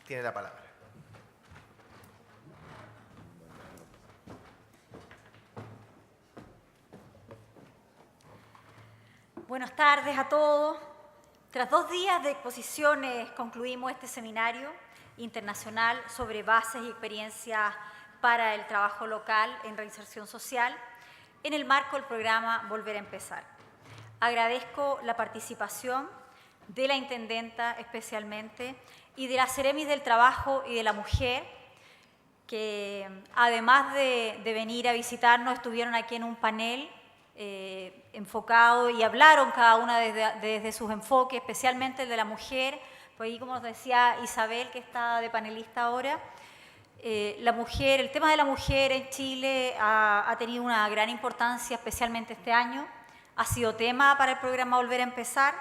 [SPEAKER 3] tiene la palabra.
[SPEAKER 11] Buenas tardes a todos. Tras 2 días de exposiciones concluimos este seminario internacional sobre bases y experiencias para el trabajo local en reinserción social en el marco del programa Volver a Empezar. Agradezco la participación de la intendenta especialmente y de la Ceremis del Trabajo y de la Mujer, que además de venir a visitarnos estuvieron aquí en un panel enfocado y hablaron cada una desde sus enfoques, especialmente el de la mujer. Pues ahí, como nos decía Isabel, que está de panelista ahora, la mujer, el tema de la mujer en Chile ha tenido una gran importancia, especialmente este año. Ha sido tema para el programa Volver a Empezar,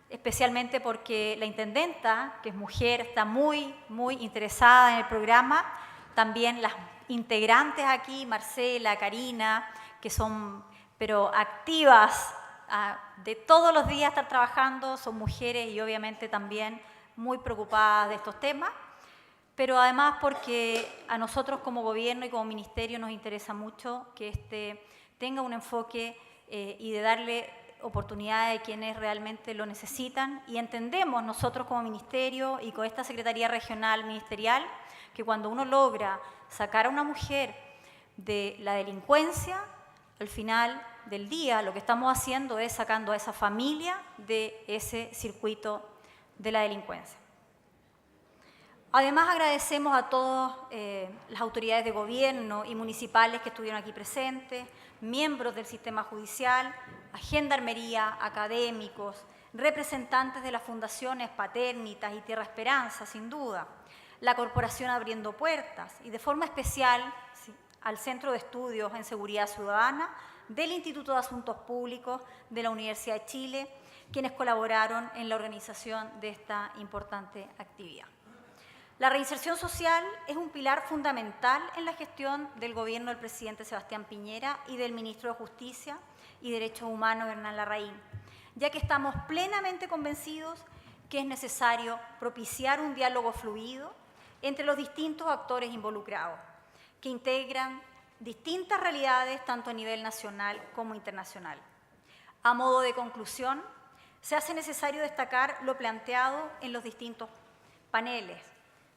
[SPEAKER 11] especialmente porque la intendenta, que es mujer, está muy interesada en el programa. También las integrantes aquí, Marcela, Karina, que son activas de todos los días estar trabajando, son mujeres y obviamente también muy preocupadas de estos temas, pero además porque a nosotros como gobierno y como ministerio nos interesa mucho que este tenga un enfoque y de darle oportunidades a quienes realmente lo necesitan, y entendemos nosotros como ministerio y con esta Secretaría Regional Ministerial que cuando uno logra sacar a una mujer de la delincuencia, al final del día lo que estamos haciendo es sacando a esa familia de ese circuito de la delincuencia. Además, agradecemos a todas las autoridades de gobierno y municipales que estuvieron aquí presentes, miembros del sistema judicial, a Gendarmería, académicos, representantes de las fundaciones Paternitas y Tierra Esperanza, sin duda, la Corporación Abriendo Puertas y de forma especial al Centro de Estudios en Seguridad Ciudadana del Instituto de Asuntos Públicos de la Universidad de Chile, quienes colaboraron en la organización de esta importante actividad. La reinserción social es un pilar fundamental en la gestión del gobierno del presidente Sebastián Piñera y del ministro de Justicia y Derechos Humanos, Hernán Larraín, ya que estamos plenamente convencidos que es necesario propiciar un diálogo fluido entre los distintos actores involucrados, que integran distintas realidades tanto a nivel nacional como internacional. A modo de conclusión, se hace necesario destacar lo planteado en los distintos paneles,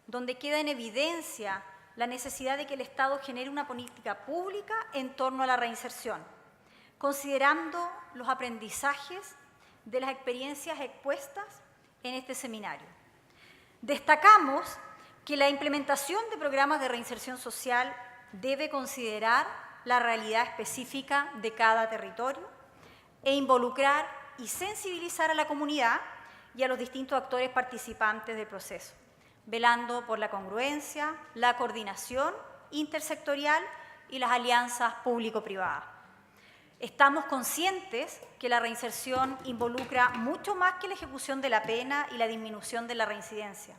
[SPEAKER 11] donde queda en evidencia la necesidad de que el Estado genere una política pública en torno a la reinserción, considerando los aprendizajes de las experiencias expuestas en este seminario. Destacamos que la implementación de programas de reinserción social debe considerar la realidad específica de cada territorio e involucrar y sensibilizar a la comunidad y a los distintos actores participantes del proceso, velando por la congruencia, la coordinación intersectorial y las alianzas público-privadas. Estamos conscientes que la reinserción involucra mucho más que la ejecución de la pena y la disminución de la reincidencia,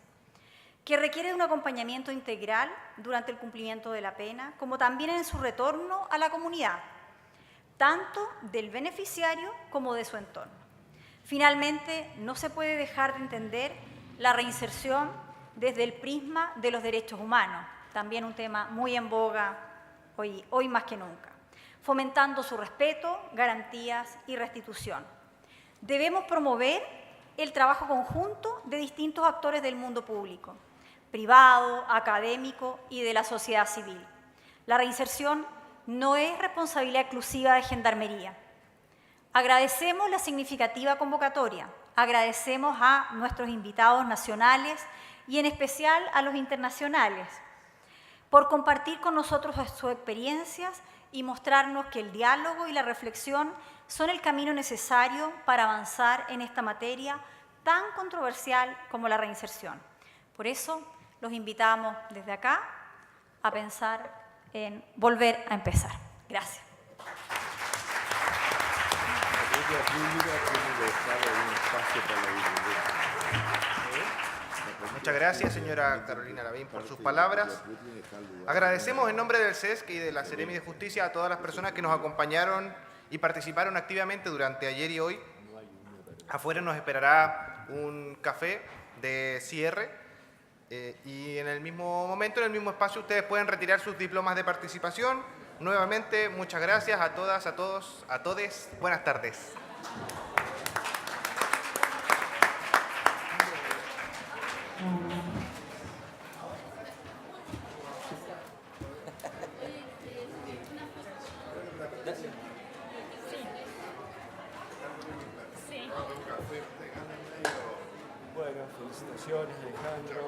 [SPEAKER 11] que requiere de un acompañamiento integral durante el cumplimiento de la pena, como también en su retorno a la comunidad, tanto del beneficiario como de su entorno. Finalmente, no se puede dejar de entender la reinserción desde el prisma de los derechos humanos, también un tema muy en boga hoy más que nunca, fomentando su respeto, garantías y restitución. Debemos promover el trabajo conjunto de distintos actores del mundo público, privado, académico y de la sociedad civil. La reinserción no es responsabilidad exclusiva de Gendarmería. Agradecemos la significativa convocatoria, agradecemos a nuestros invitados nacionales y en especial a los internacionales por compartir con nosotros sus experiencias y mostrarnos que el diálogo y la reflexión son el camino necesario para avanzar en esta materia tan controversial como la reinserción. Por eso, los invitamos desde acá a pensar en volver a empezar. Gracias.
[SPEAKER 3] Muchas gracias, señora Carolina Lavín, por sus palabras. Agradecemos en nombre del CESC y de la Seremi de Justicia a todas las personas que nos acompañaron y participaron activamente durante ayer y hoy. Afuera nos esperará un café de cierre y en el mismo momento, en el mismo espacio, ustedes pueden retirar sus diplomas de participación. Nuevamente, muchas gracias a todas, a todos, a todes. Buenas tardes.
[SPEAKER 1] Bueno, felicitaciones, Alejandro.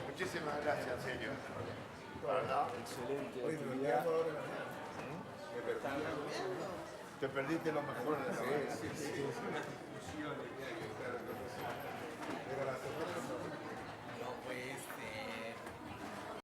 [SPEAKER 2] Muchísimas gracias, en serio.
[SPEAKER 1] Excelente actividad.
[SPEAKER 2] Te perdiste lo mejor de la vida.
[SPEAKER 12] No, pues.